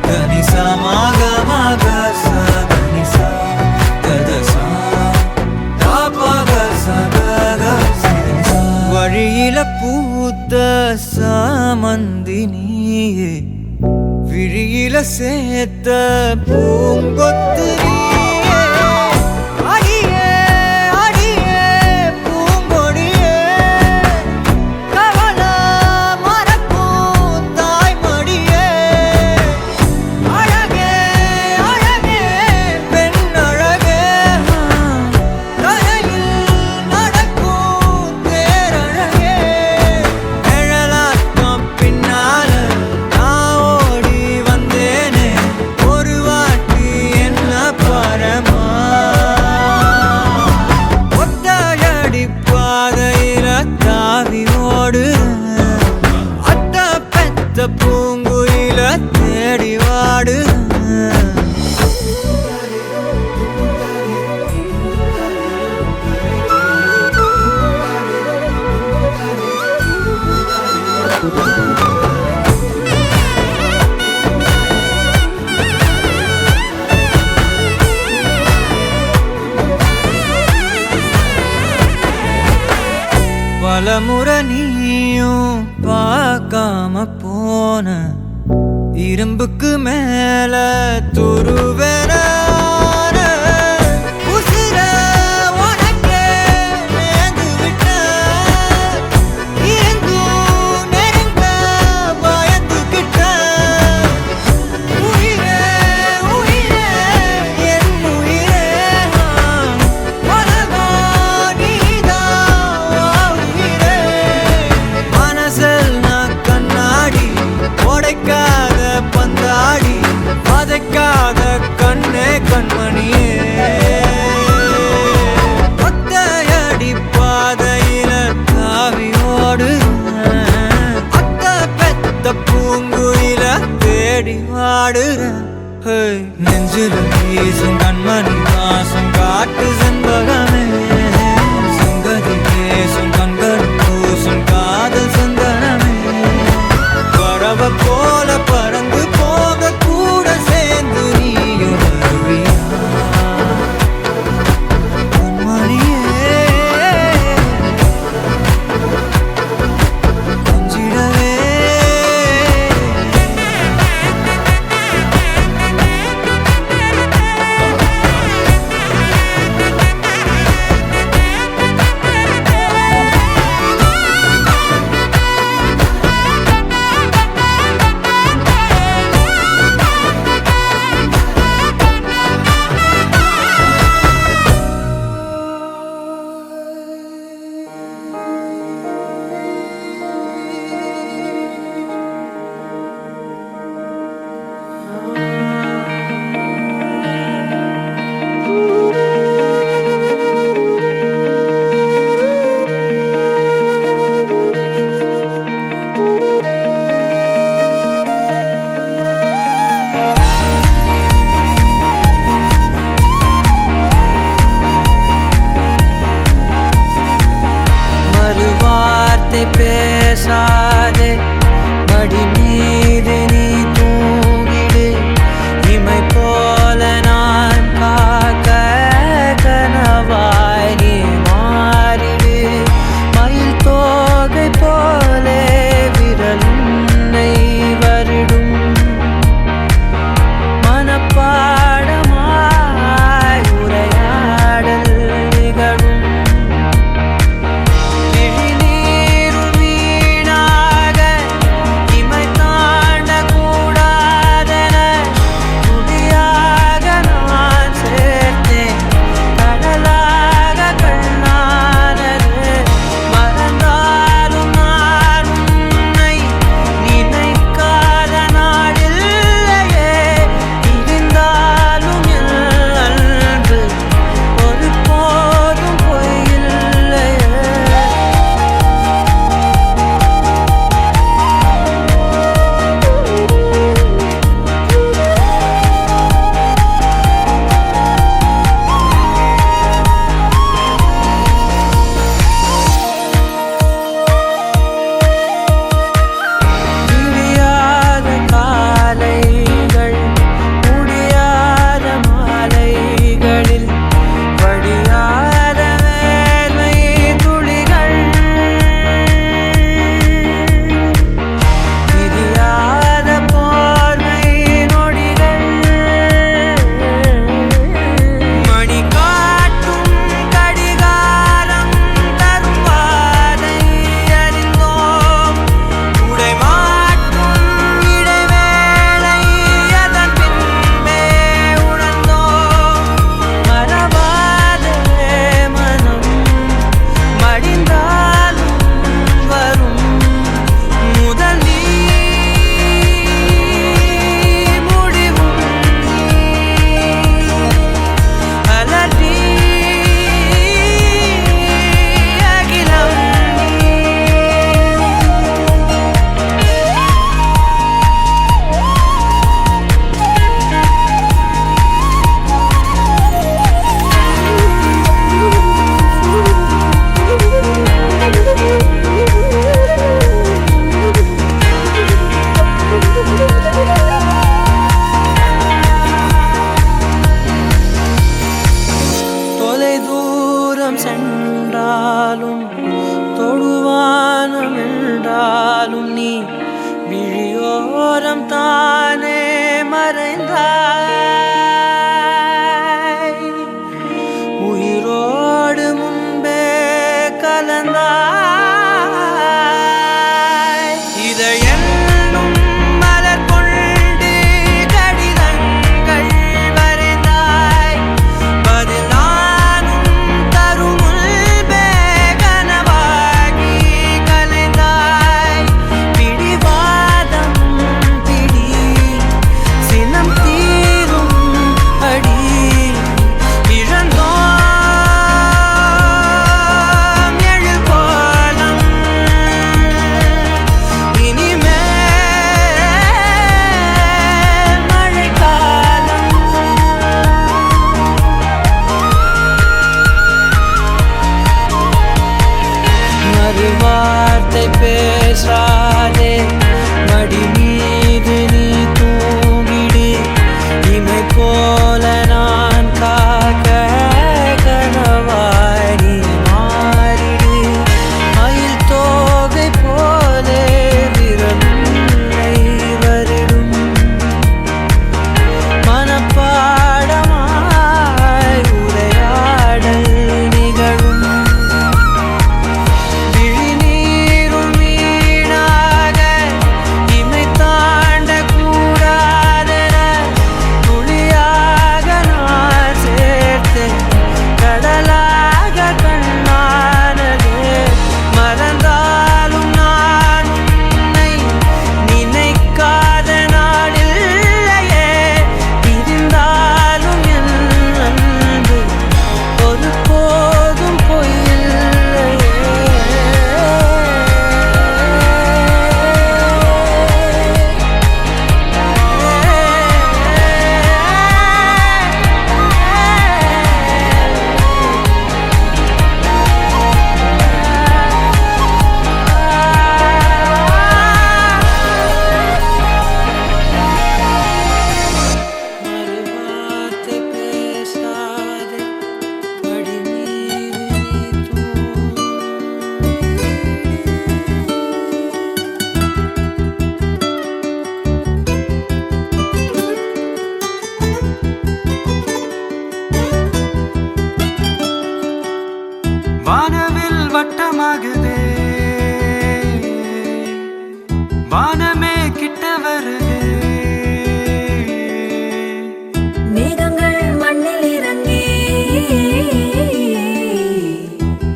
தனிசா மாக மாக சாதனிசா தத பூத்த சாமந்தி நீயே விழியில சேர்த்த பூங்கொத்து நீயே. அடியே அடியே பூங்கொடியே கவல மறக்கும் தாய்மடியே. அழகே அழகே பெண் அழகே கரையில் நடக்கும் தேரழகே. நிழலாட்டம் பின்னால நான் ஓடி வந்தேனே ஒரு வாட்டி என்ன பரமா. ஒத்தையடி பாதையில தாவி ஓடுறேன் அத்த பெத்த பூங்குயில தேடி வாடுறேன். பலமுறை நீயும் பார்க்காம போன இரும்புக்கு மேல துருவென உசிர உனக்கே நேர்ந்து விட்ட. எங்கும் நெருங்க பயந்துகிட்ட. உயிரே உயிரே என் உயிரே உலகா நீதான் உயிரே. மனசில் நான் கண்ணாடி உடைக்காத பந்தாடி வதைக்காத கண்ணே கண்மணியே. ஒத்தையடி பாதையில தாவி ஓடுறேன் அத்த பெத்த பூங்குயில தேடி வாடுறேன். நெஞ்சில வீசும் கண்மணி வாசம் காட்டு செண்பகமே. செங்கதி பேசும் கண்கள் பூசும் காதல் சந்தனமே. பறவை போல பறந்து போக கூட சேர்ந்து நீயும் வருவியா கண்மணியே. கொஞ்சிடவே மறுவார்த்தை பேசாதே மடி மீது நீ தூங்கிடு. இமை போல நான் காக்க கனவாய் நீ மாறிடு. மயில் தோகை போலே விரல் உன்னை வருடும். மனப்பாடமாய் உரையாடல் நிகழும். விழிநீரும் வீணாக இமை தூரம் சென்றாலும் தொடுவானம் என்றாலும் நீ விழியோரம் தானே மறைந்தாய். உயிரோடு முன்பே கலந்தாய். இதை என்னும் மலர் கொண்டு கடிதங்கள் வரைந்தாய். பதில் நானும் தரும் முன்பே கனவாகி கலைந்தாய். பிடிவாதம் பிடி சினம் தீரும் அடி இழந்தோம் எழில் கோலம். இனிமேல் மழைக்காலம். மறுவார்த்தை பேசாதே மடி மீது நீ தூங்கிடு. இமை போல நான் காக்க கனவாய் நீ மாறிடு. மயில் தோகை போலே விரலை வருடும். மனப்பாடமாய் உரையாடல் நிகழும். விழிநீரும் வீணாக இமை தாண்ட கூடாதென துளியாக நான் சேர்த்தேன். கடலாக கண்ணானதே மறந்தாலும் நான் உன்னை நினைக்காத நாளில்லையே. பிரிந்தாலும் என் அன்பு ஒருபோதும் பொய்யில்லையே. மறுவார்த்தை பேசாதே மடி மீது நீ தூங்கு. வானவில் வட்டமாகுதே வானமே கிட்ட வருதே. மேகங்கள் மண்ணில் இறங்கி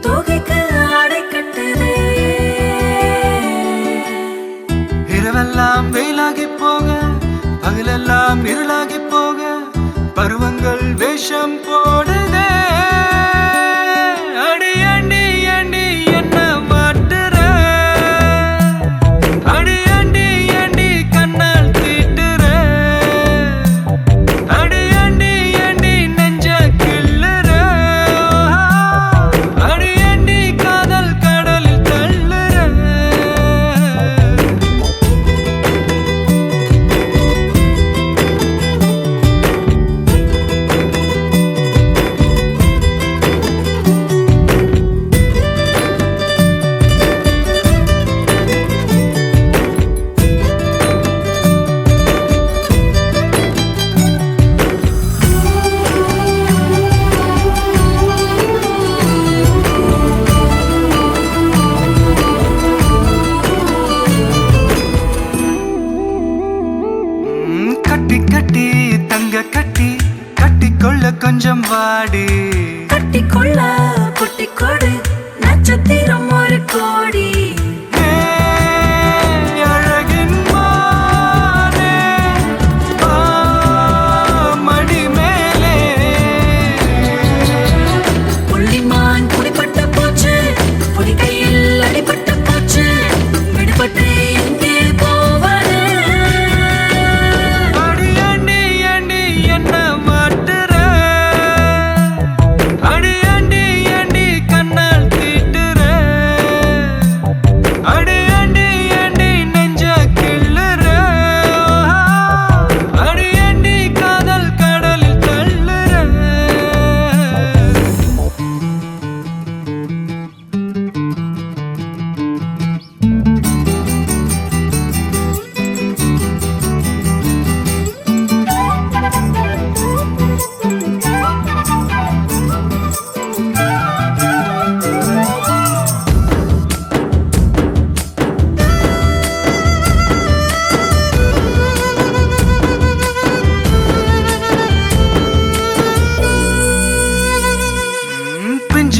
தோகைக்கு ஆடை கட்டுதே. இரவெல்லாம் வெயிலாகி போக பகலெல்லாம் இருளாகி போக பருவங்கள் வேஷம் போடுதே. அடி அண்டி அண்டி என்ன மாட்டுற. அடி அண்டி அண்டி கண்ணால் தீட்டுற. அடி அண்டி அண்டி நெஞ்ச கிள்ளுற. அடி அண்டி காதல் கடலில் தள்ளுற. கட்டி கட்டி தங்க கட்டி கட்டிக்கொள்ள கொஞ்சம் வாடி. கட்டிக்கொள்ள குட்டிக்கொடு நட்சத்திரம் ஒரு கோடி. அழகின் மானே மடி மேலே புள்ளிமான் குடிப்பட்ட போச்சு பொடி கையில் அடிபட்ட போச்சு. விடுபட்டு எங்கே போவது. அடி அண்டி அண்டி என்ன மாட்டுற. அடி அண்டி அண்டி கண்ணால் தீட்டுற.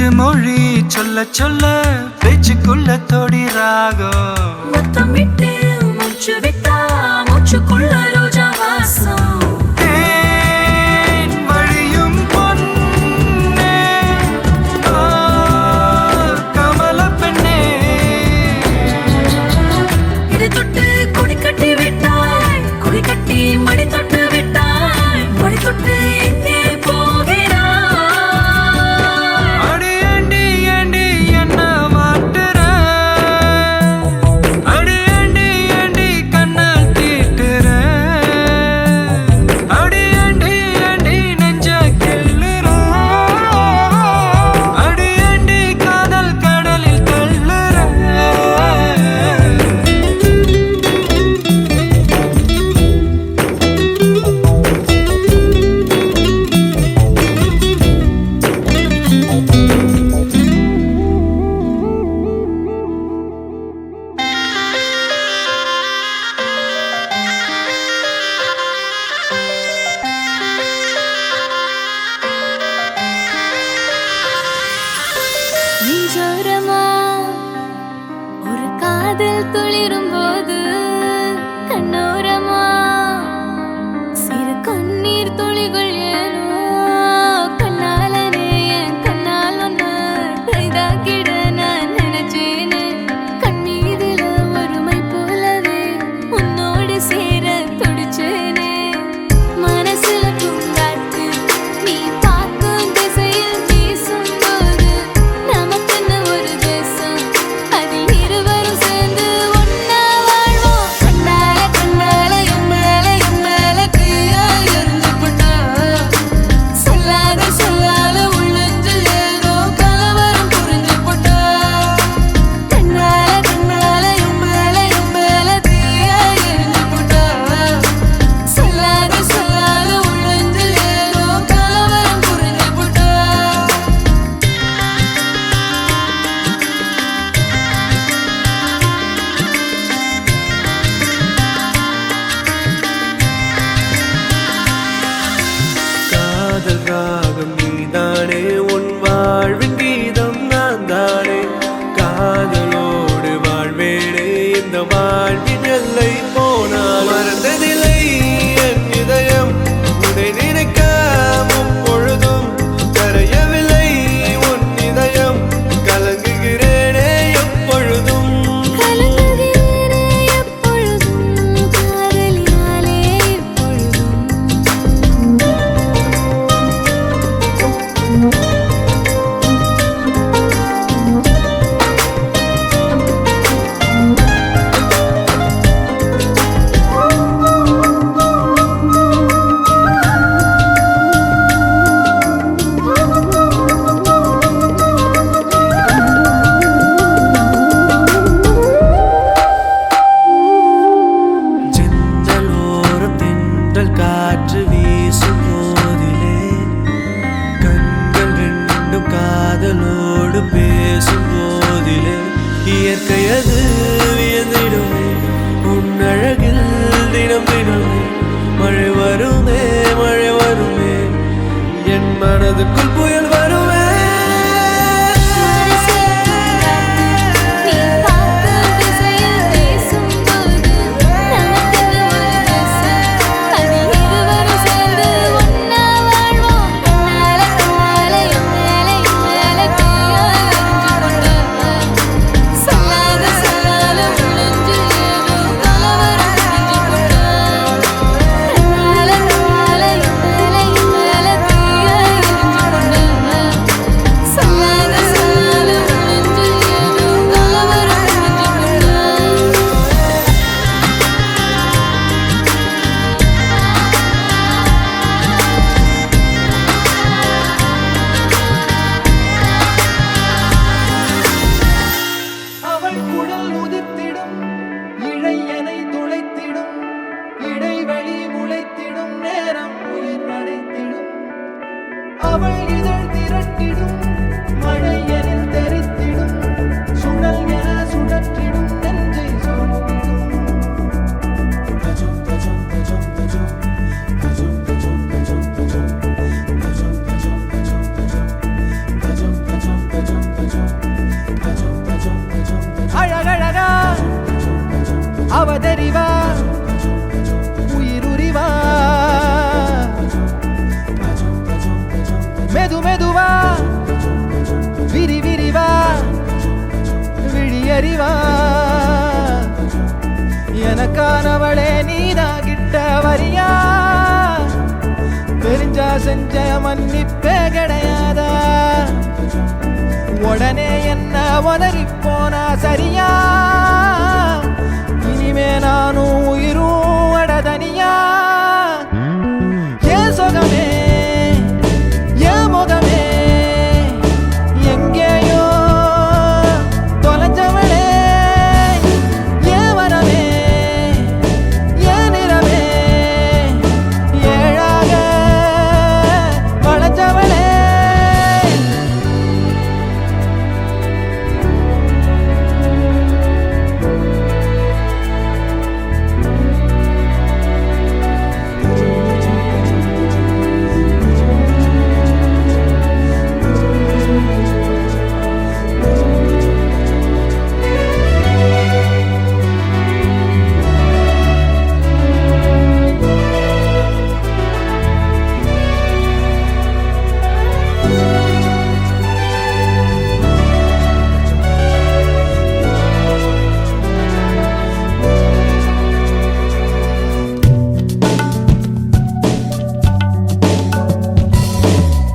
பிஞ்சு மொழி சொல்ல சொல்ல பேச்சுக்குள்ள தொடி ராகம் முத்தமிட்டு மூச்சு விட்டா மூச்சுக்குள்ள ரோஜா வாசம் தேன் வழியும் பொன்னே ஆ, கமல பெண்ணே இது தொட்டு கொடி கட்டி விட்டாய் கொடி கட்டி மடி தொட்டு விட்டாய் மடி தொட்டு எங்கே போகிறாய் அடி ஏண்டி ஏண்டி என்ன மாட்டுற அடி ஏண்டி ஏண்டி கண்ணால் தீட்டுற அடி ஏண்டி ஏண்டி நெஞ்ச கிள்ளுற அடி ஏண்டி காதல் கடலில் தள்ளுற நெஞ்சோரமா ஒரு காதல் துளிரும் போது கண்ணோரமா சிறு கண்ணீர் துளிகள் ஏனோ கண்ணாலனே என் கண்ணால் ஒன்று கைதாக்கிட நான் நினைச்சேனே கண்ணீரில ஒருமை போலவே உன்னோடு சேர துடிச்சேனே மனசுல பூங்காற்று நீ பார்க்கும் திசையில் வீசும்போது நமக்குன்னு ஒரு தேசம் அதில் இருவரும் சேர்ந்து ஒன்னா வாழ்வோம் கண்ணால கண்ணால என் மேல தீயா எரிஞ்சு போட்டா சொல்லாத சொல்லாத உள்ளெஞ்சில் ஏதோ கலவரம் புரிஞ்சு போட்டா கண்ணால கண்ணால என் மேல தீயா எரிஞ்சு போட்டா சொல்லாத சொல்லாத உள்ளெஞ்சில் ஏதோ கலவரம் புரிஞ்சு போட்டா காதல் ராகம் நீதானே உன் வாழ்வின் கீதம் நான் தானே காதலோடு வாழ்வேனே இந்த வாழ்வின் எல்லை போனால் மறந்ததில்லை என் இதயம் உன்னை நினைக்க முப்பொழுதும் கரையவில்லை உன் இதயம் கலங்குகிறேனே எப்பொழுதும் கலங்குகிறேனே எப்பொழுதும் காதலினாலே எப்பொழுதும் ஜன்னலோரம் தென்றல் காற்று வீசும் போதிலே கண்கள் ரெண்டும் காதலோடு பேசும் போதிலே இயற்கையது வியந்திடுமே உன் அழகில் தினம் தினமே மழை வருமே என் மனதுக்குள் புயல் வருமே நீ பார்க்கும் திசையில் வீசும்போது நமக்குன்னு ஒரு தேசம் அதில் இருவரும் சேர்ந்து ஒன்னா வாழ்வோம் கண்ணால கண்ணால என் மேல தீயா எரிஞ்சு போட்டா சொல்லாத சொல்லாத உள்ளெஞ்சில் ஏதோ கலவரம் புரிஞ்சு போட்டா கண்ணால கண்ணால என் மேல தீயா எரிஞ்சு போட்டா சொல்லாத சொல்லாத உள்ளெஞ்சில் ஏதோ கலவரம் புரிஞ்சு போட்டா அவள் குழல் உதிர்த்திடும் இழையனை துளைத்திடும் இடைவெளி முளைத்திடும் நேரம் உயிர் அடைத்திடும் அவள் இதழ் திரட்டிடும் மழையனில் தெரித்திடும் சுழல் என சுழற்றிடும் நெஞ்சை சுழற்றிடும் வா எனக்கானவளே நீதான் கிட்ட வரியா தெரிஞ்சா செஞ்ச மன்னிப்பே கிடையாதா உடனே என்ன உதறி போனா சரியா இனிமே நானும் உயிரும் அடதனியா ஏன் சுகமே ஏன் முகமே எங்கேயோ தொலைஞ்சவளே ஏன் வரமே ஏன் நிறமே ஏழாக வளைஞ்சவளே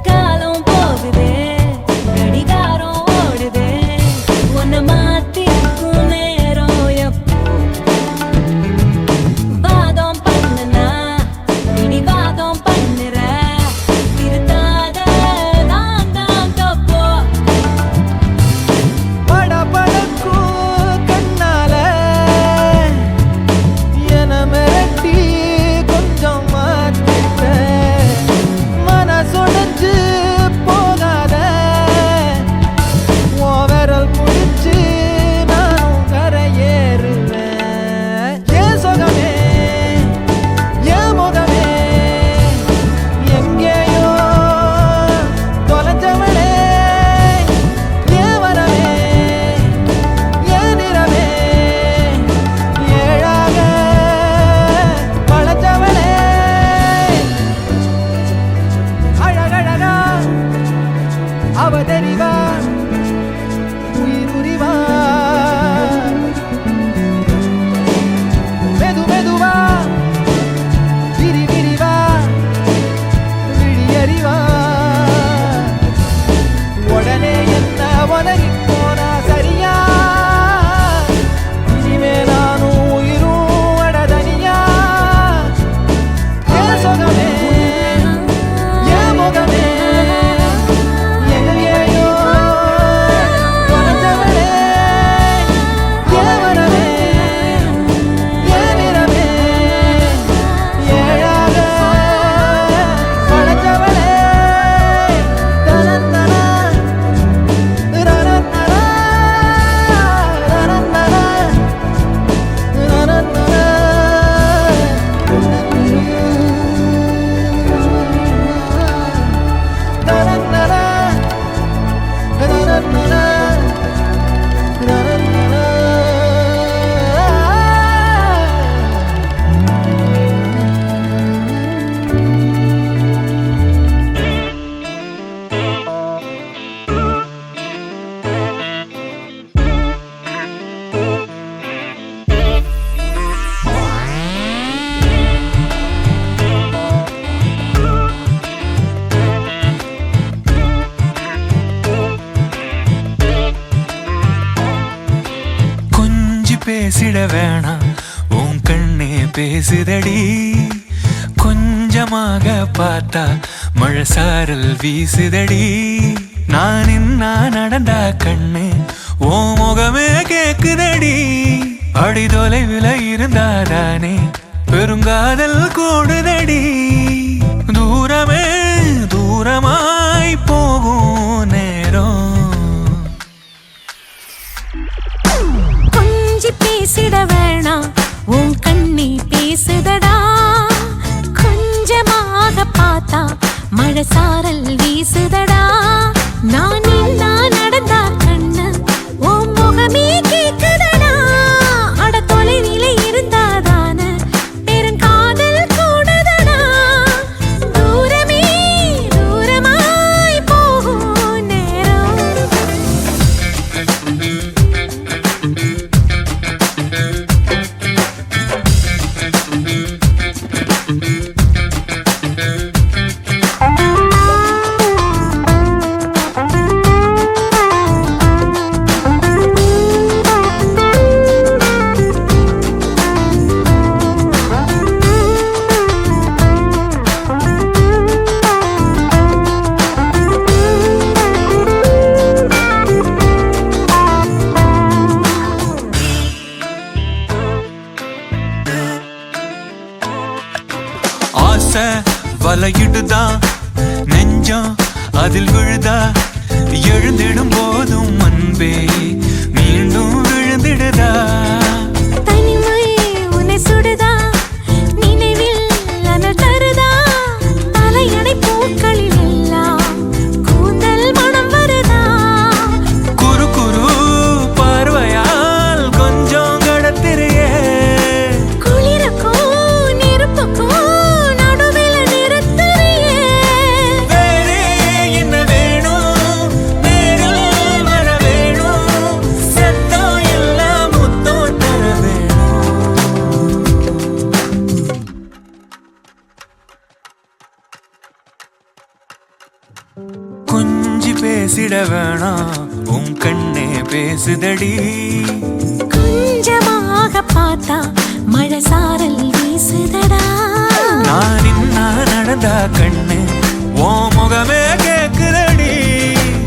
காலம் போகுதே கடிகாரம் ஓடுதே உன்னை மாத்திக்கும் நேரம் எப்போ வாதம் பண்ணுனா பிடிவாதம் பண்ணுற திருத்தாத நான் தான் தப்போ படபடக்கும் கண்ணால என மிரட்டி கொஞ்சம் மாத்திட்ட மனசொடைஞ்சு போகாத உன் விரல் பிடிச்சு நானும் கரையேறுவேன் ஏன் சுகமே ஏன் முகமே எங்கேயோ தொலைஞ்சவளே ஏன் வரவே ஏன் நிறமே ஏழாக வளைஞ்சவளே அழகழகா அவதறிவா உயிருரிவா மெது மெதுவா விரி விரிவா விழியறிவா உடனே என்ன உதறி போனா சரியா இனிமே நானும் உயிரும் அடதனியா ஏன் சுகமே ஏன் முகமே எங்கேயோ தொலைஞ்சவளே ஏன் வரவே ஏன் நிறமே ஏழாக வளைஞ்சவளே தனந்தனா ரனந்தனா ரனந்தனா கொஞ்சி பேசிட வேணாம் உன் கண்ணே பேசுதடி கொஞ்சமாக பார்த்தா மழை சாரல் வீசுதடி நான் இன்னா நடந்தா கண்ணு ஓ முகமே கேக்குதடி அடி தொலைவில் இருந்தாதானே பெருங்காதல் கூடுதடி தூரமே தூரமாய் போகும் நேரம் கொஞ்சி பேசிட வேணாம் உன் கண்ணி பேசுதடா கொஞ்சமாக பார்த்தா மழை சாரல் வீசுதடா நான் இல்லா நடந்தா கண்ணு உன் முகமே கேக்குதடா அட தொலைவில இருந்தாதான பெருங்காதல் கூடுதடா தூரமே தூரமாய் போகும் அலையிடுதா நெஞ்சம் அதில் விழுதா எழுந்திடும் போதும் அன்பே மீண்டும் விழுந்திடுதா தனிமை உன்னை சுடுதா நினைவில் அனல் தருதா தலையணை பூக்களில் எல்லாம் கூந்தல் மனம் வருதா குறு குறு பார்வையால் கொஞ்சம் கடத்திரியே குளிருக்கும் நெருப்புக்கும் நடுவில் நிறுத்தறியே வேறே என்ன வேணும் நேரில் வர வேணும் சத்தம் எல்லாம் முத்தம் தர வேணும் கொஞ்சி பேசிட வேணாம் உன் கண்ணே பேசுதடி கொஞ்சமாக பார்த்தா மழை சாரல் வீசுதடா நான் இன்னா நடந்தா கண்ணு ஓ முகமே கேக்குதடி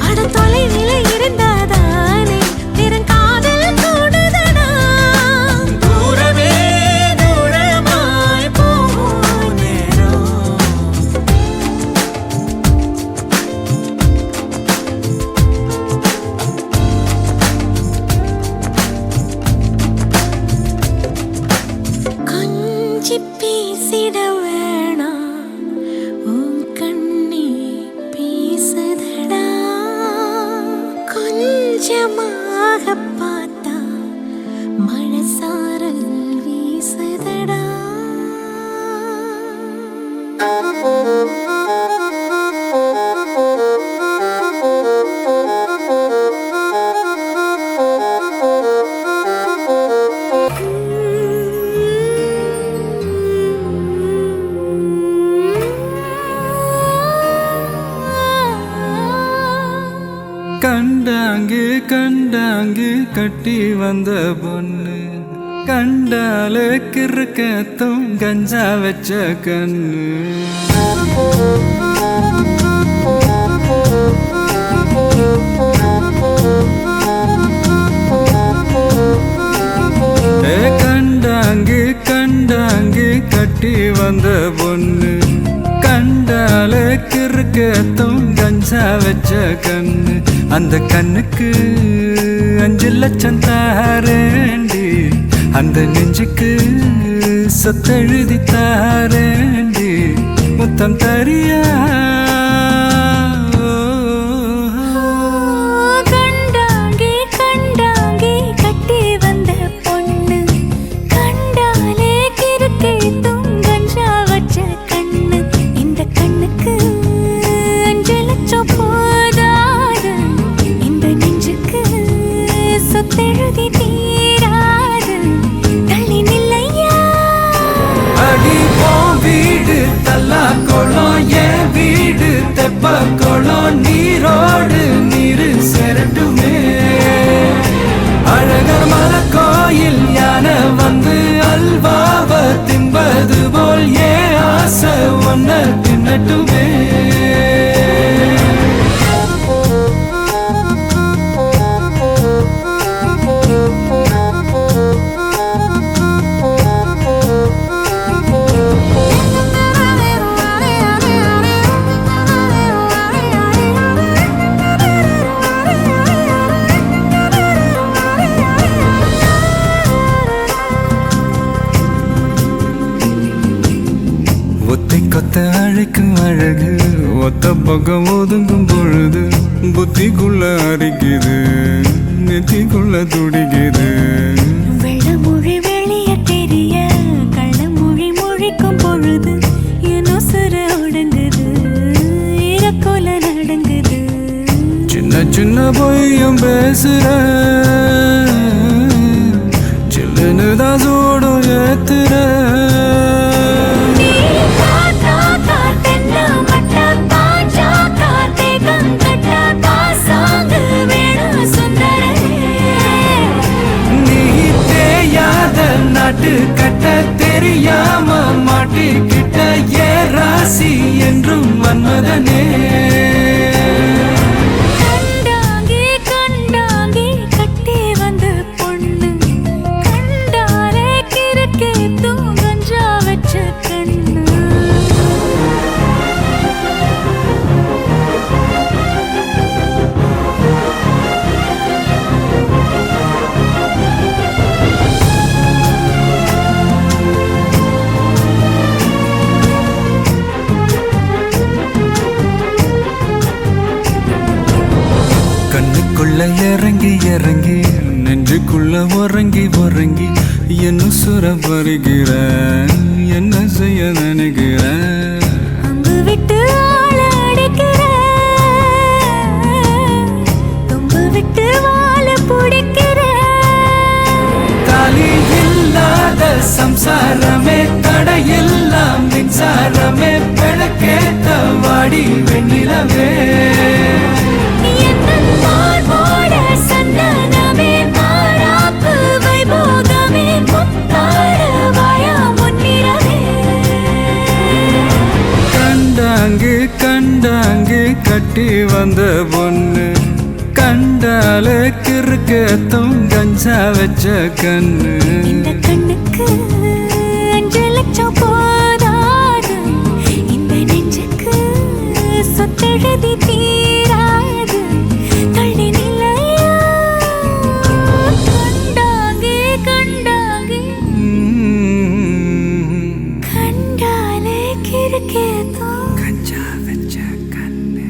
அட தொலைவில இருந்தாதானே பெருங்காதல் கூடுதடா தூரமே தூரமாய் போகும் நேரம் கொஞ்சி பேசிட வேணாம் உன் கண்ணே பேசுதடா கொஞ்சமாக பார்த்தா மழை சாரல் வீசுதடா கண்டாங்கு கண்டாங்கு கட்டி வந்த பொண்ணு கண்டாலே கிறுக்கத்தும் கஞ்சா வச்ச கண்ணு கண்டாங்கு கண்டாங்கு கட்டி வந்த பொண்ணு கண்டாலே கிறுக்கத்தும் கஞ்சா வச்ச கண்ணு அந்த கண்ணுக்கு 5 லட்சம் தாரேண்டி அந்த நெஞ்சுக்கு சொத்தெழுதி தாரேண்டி முத்தம் தரியா கண்டாங்கி கண்டாங்கி கட்டி வந்த பொண்ணு கண்டாலே கிறுக்கே துங்கஞ்சா வச்ச கண்ணு இந்த கண்ணுக்கு 5 லட்சம் போதாது இந்த நெஞ்சுக்கு சொத்தெழுதி தீராது தள்ளி நில்லையா அடி போ வீடு தல்லா குளம் என் வீடு தெப்ப குளம் நீரோடு நீரு செரட்டுமே அழகர் மலை கோயில் யானை வந்து அல்வாவ தின்பது போல் ஏ ஆசை ஒன்ன தின்னட்டுமே ஒத்தை கொத்த அழைக்கும் அழகு ஒத்த பக்கம் ஒதுங்கும் பொழுது புத்திக்குள்ள அரிக்குது நெத்திக்குள்ள துடிக்குது வெள்ளமொழி வெளிய தெரிய கள்ளமொழி மொழிக்கும் பொழுது என் உசுறு ஒடுங்குது இறக்கோல நடங்குது சின்ன சின்ன பொய்யும் பேசுற சில்லுன்னு தான் சூடும் ஏத்துற நீ காத்தா காத்தென்ன மட்ட பாஞ்சா காத்தே கங்கட்ட பாசாங்கு வேணும் சுந்தரே நீ தேயாத நாட்டு கட்ட தெரியாம மாட்டிக்கிட்ட ஏ ராசி என்றும் மன்மதனே கண்டாங்கி கண்டாங்கி கட்டி வந்த பொண்ணு கண்டாலே கிறுக்கே தூங்கஞ்சா வச்ச கண்ணு கண்ணுக்குள்ள இறங்கி இறங்கி நெஞ்சுக்குள்ள உறங்கி உறங்கி என்ன சுர வருகிற என்ன செய்ய நினைக்கிற அம்பு விட்டு ஆள அடிக்கிற தொம்பு விட்டு வாழ பிடிக்கிற காலி இல்லாத சம்சாரமே தடையெல்லாம் மின்சாரமே விளக்கேத்த வாடி வெண்ணிலவே கண்டாங்கு கண்டாங்கு கட்டி வந்த பொண்ணு கண்டால கிறுக்கத்தும் கஞ்சா வச்ச கண்ணு இந்த கண்ணுக்கு 5 லட்சம் போதாது இந்த நெஞ்சுக்கு சொத்தெழுதி தீராது தள்ளி நிலையா கண்டாங்கே கண்டாங்கே கண்டாலே கிறுக்கேதோ கஞ்சா வச்ச கண்ணு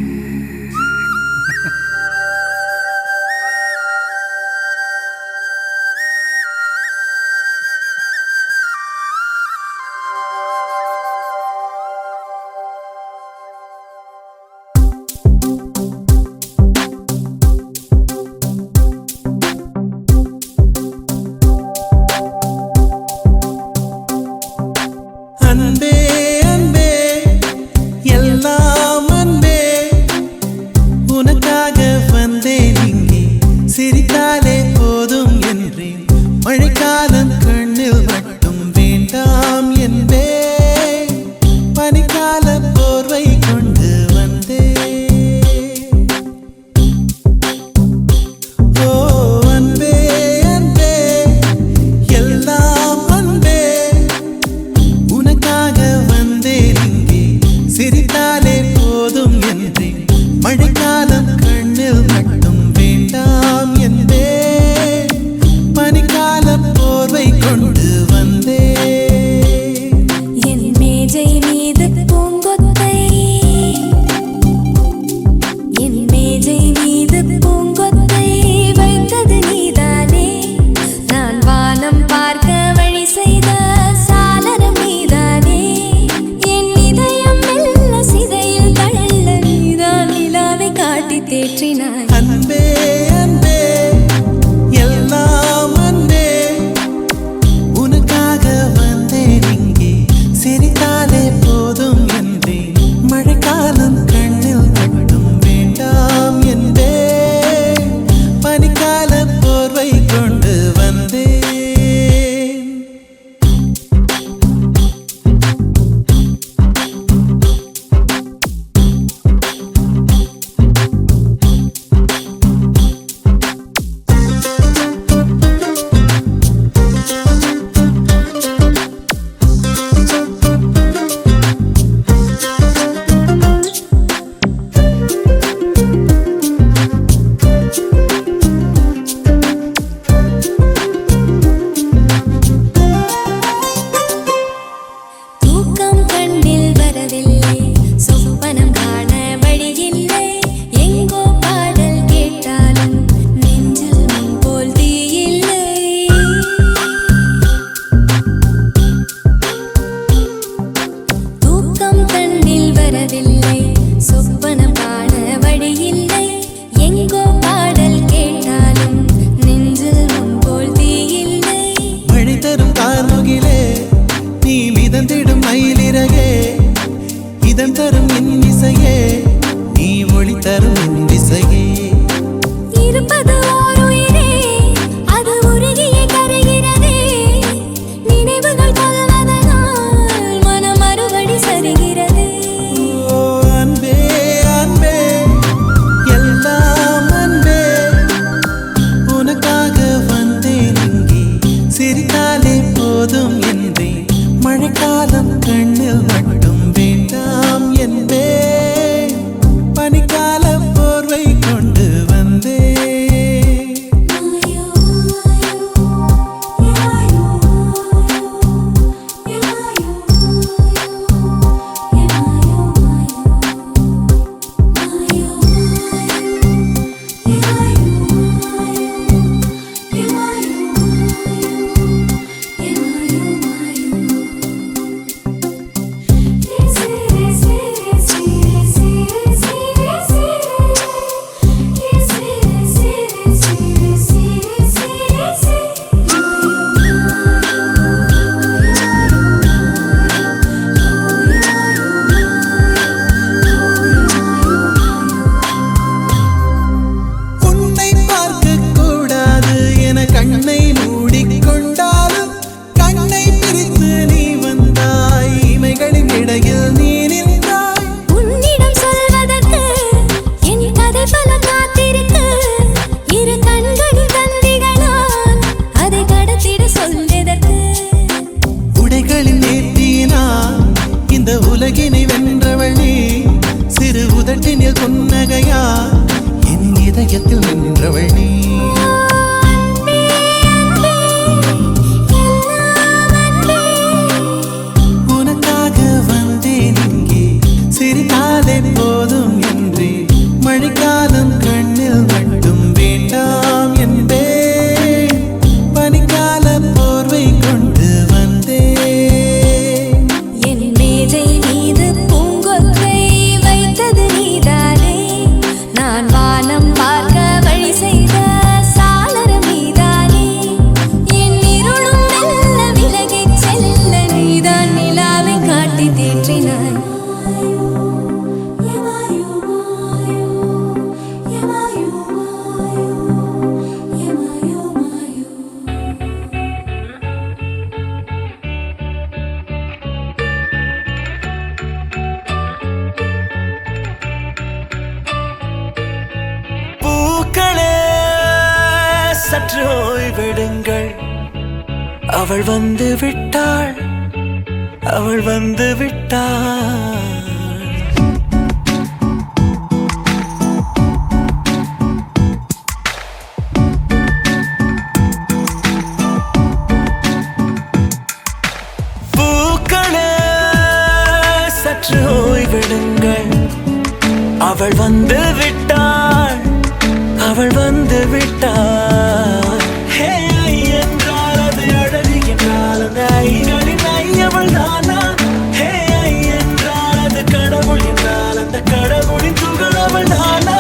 அன்பே அன்பே எல்லாம் அன்பே உனக்காக வந்தேன் இங்கே சிரித்தாலே போதும் என்றேன் மழைக்காலம் கண்ணில் மட்டும் வேண்டாம் என்பே பனிக்கால போர்வை கொண்டு வந்தேன் ஓ அன்பே அன்பே எல்லாம் அன்பே உனக்காக வந்தேன் இங்கே சிரித்தாலே போதும் என்றேன் மழைக்காலம் கண்ணில் மட்டும் வேண்டாம் என்பே பனிக்கால போர்வை கொண்டு வந்தேன் என் மேஜை மீது பூங்கொத்தை என் மேஜை மீது பூங்கொத்தை வைத்தது நீதானே நான் வானம் பார்க்க வழி செய்த சாளரம் நீதானே என் இதயம் மெல்ல சிதையில் தள்ள நீதான் நிலாவை காட்டி தேற்றினாய் அன்பே அன்பே எல்லாம் அன்பே உனக்காக வந்தேன் இங்கே சிரித்தாலே போதும் என்றேன் மழைக்காலம் கண்ணில் மட்டும் வேண்டாம் என்பே பனிக்கால போர்வை கொண்டு வந்தேன் இதயத்தில் நின்றவள் நீ. உனக்காக வந்தேன் இங்கே, சிரித்தாலே போதும் என்றே. மழைக்காலம் கண்ணில் மட்டும் வேண்டாம் என்பேன். பனிக்கால போர்வை கொண்டு வந்தேன். என் மேஜை மீது பூங்கொற்றை வைத்தது நீதானே. நான் வானம் பார்க்க வழி செய்த சாளரம் நீதானே. என் இருளும் மெல்ல விலகிச் செல்ல நீதான் நிலாவை காட்டி தேற்றினாய். பூக்களே சற்று ஓய்வெடுங்கள், அவள் வந்து விட்டாள், அவள் வந்து விட்டாள். பூக்களே சற்று ஓய்வெடுங்கள், அவள் வந்து விட்டாள், அவள் வந்து விட்டாள். ஹே ஐ என்றால் அது அழகு என்றால் அந்த ஐகளின் ஐ அவள் தானா? ஹே ஐ என்றால் அது கடவுள் என்றால் அந்த கடவுளின் துகள் அவள் தானா?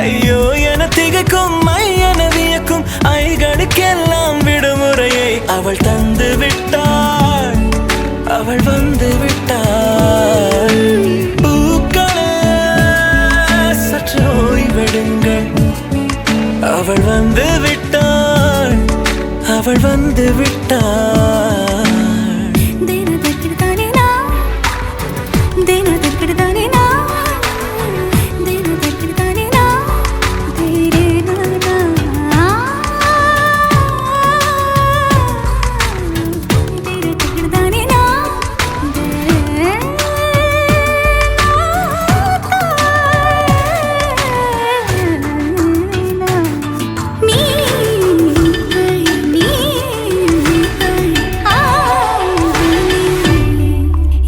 ஐயோ என திகைக்கும் ஐ என வியக்கும் ஐகளுக்கெல்லாம் விடுமுறையை அவள் தந்து விட்டாள், அவள் வந்து விட்டாள். பூக்களே சற்று ஓய்வெடுங்கள், அவள் வந்து விட்டாள், அவள் வந்து விட்டாள். தினதற்கிடுதானே நான், தினதற்கிடுதானே நான், தினதற்கிடுதானே நான், தேரே நானா. தினதற்கிடுதானே நான்,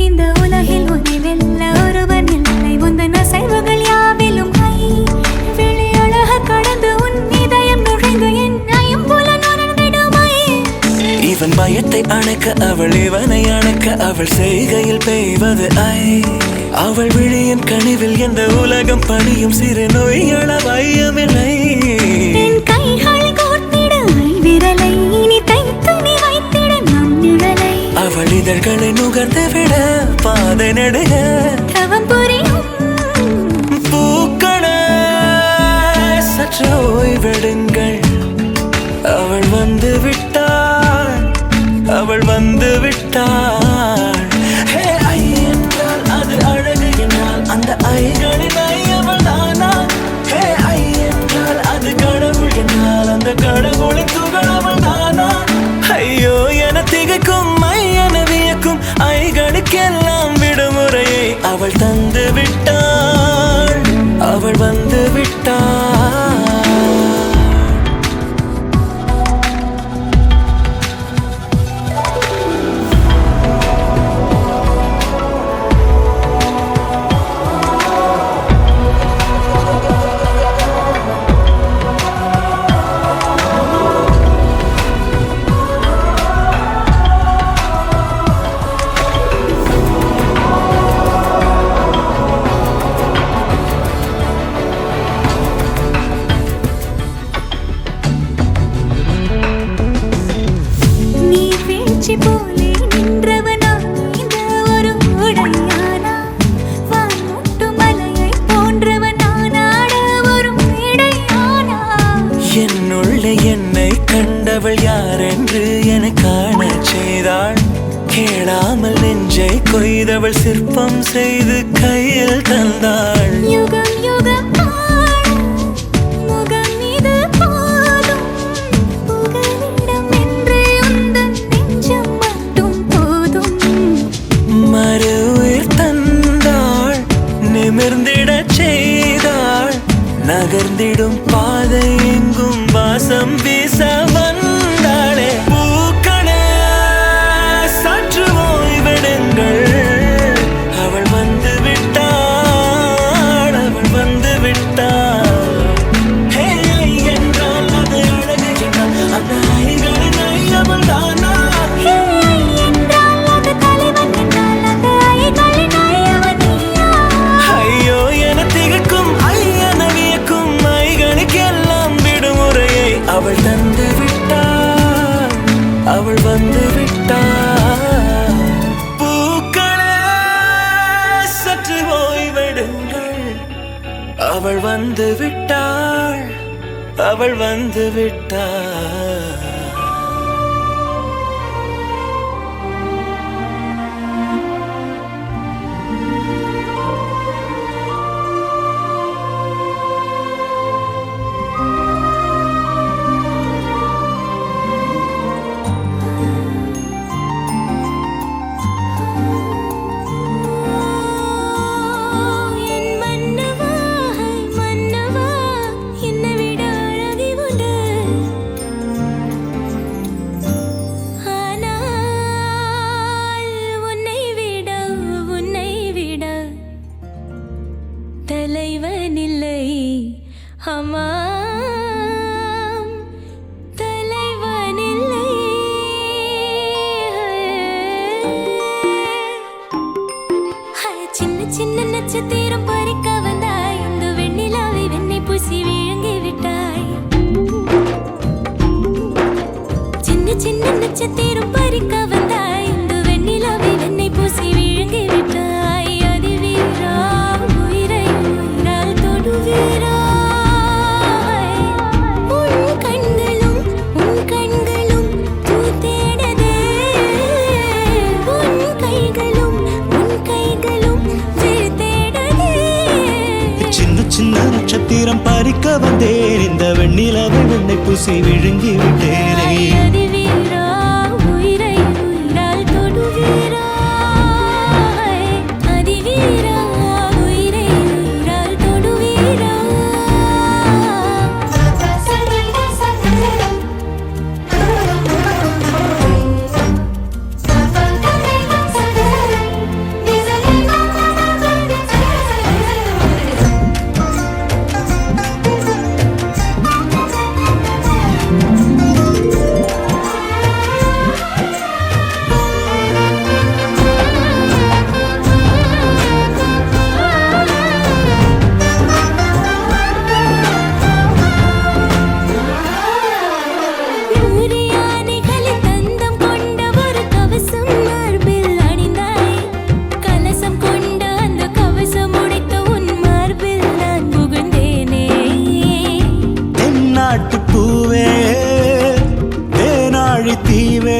இந்த உலகில் உன்னை வெல்ல ஒருவன் இல்லை. உந்தன் அசைவுகள் யாவிலும் கை வெளியழக கடந்து உன் இதயம் நுழைந்து என் ஐம்புலன் உணர்ந்திடுமை. இவன் பயத்தை அணைக்க அவள் இவனை அணைக்க அவள் செய்கையில் பெய்வது ஐ. அவள் விழியின் கனிவில் எந்த உலகம் பணியும் சிறு நோய்கள வையமில்லை. என் கைகள் கோர்த்திட விரலை இனி தைத்து நீ வைத்திட நம் நிழலை. அவள் இதழ்களை நுகர்ந்து விட பாதை நடுக தவம் புரியும் பூக்களே சற்று ஓய்வெடுங்கள், அவள் வந்து விட்டாள், அவள் வந்து விட்டாள். ஹே ஐ என்றால் அது அழகு என்றால் அந்த ஐகளின் ஐ அவள் தானா? ஹே ஐ என்றால் அது கடவுள் என்றால் அந்த கடவுளின் துகள் அவள் தானா? ஐயோ என திகைக்கும் ஐ என வியக்கும் ஐகளுக்கெல்லாம் விடுமுறையை அவள் தந்து விட்டாள், அவள் வந்து விட்டாள். போலே நின்றவனா இந்த ஒரு உடையானா. வான்முட்டு மலையை போன்றவனானாட ஒரு மேடையானா. என்னுள்ளே என்னை கண்டவள் யாரென்று என காணச் செய்தாள். கேளாமல் நெஞ்சை கொய்தவள் சிற்பம் செய்து கையில் தந்தாள். யுகம் யுகம் முகம் இது போதும் புகலிடம் என்று உந்தன் நெஞ்சம் மட்டும் போதும். மறு உயிர் தந்தாள், நிமிர்ந்திடச் செய்தாள், நகர்ந்திடும் பால் பாதை எங்கும் வாசம் வீச வந்தாளே பூக்களே சற்று ஓய்வெடுங்கள் அவள் வந்து விட்டாள் அவள் வந்து விட்டாள் ஹே என்றால் அது அழகு என்றால் அந்த ஐகளின் ஐ அவள் தானா ஐயோ என திகக்கும் ஐயன வியக்கும் ஐகளுக்கெல்லாம் விடுமுறையை அவள் தந்து விட்டாள் அவள் வந்து விட்டாள் பூக்களே சற்று ஓய்வெடுங்கள் அவள் வந்து விட்டாள் அவள் வந்து விட்டாள் என் மன்னவா மன்னவா என்னை விட அழகி உண்டு ஆனால் உன்னை விட தலைவனில்லை ஆமாம் தலைவனில்லை சின்ன சின்ன நட்சத்திரம் பறிக்க வந்தாய் இந்த வெண்ணிலாவை வெண்ணை பூசி விழுங்கி விட்டாய் சின்ன சின்ன நட்சத்திரம் பறிக்க வந்தாய் இந்த வெண்ணிலாவை வெண்ணை பூசி விழுங்கி விட்டாய் அதிவீரா உயிரை உயிரால் தொடுவீரா உன் கண்களும் தூத்தேடதே உன் கைகளும் விழுத்தேடதே சின்ன சின்ன நட்சத்திரம் பறிக்க வந்தேன் இந்த வெண்ணிலவை வெண்ணை பூசி விழுங்கி விட்டேனே அதிவீரா உயிரை உயிரால் தொடுவீரா அதிவீரா உயிரை உயிரால் தொடுவீரா யானைகளின் தந்தம் கொண்ட ஒரு கவசம் மார்பில் அணிந்தாய் கலசம் கொண்ட அந்த கவசம் உடைத்த உன் மார்பில் நான் புகுந்தேனே தென்னாட்டு பூவே தேனாழி தீவே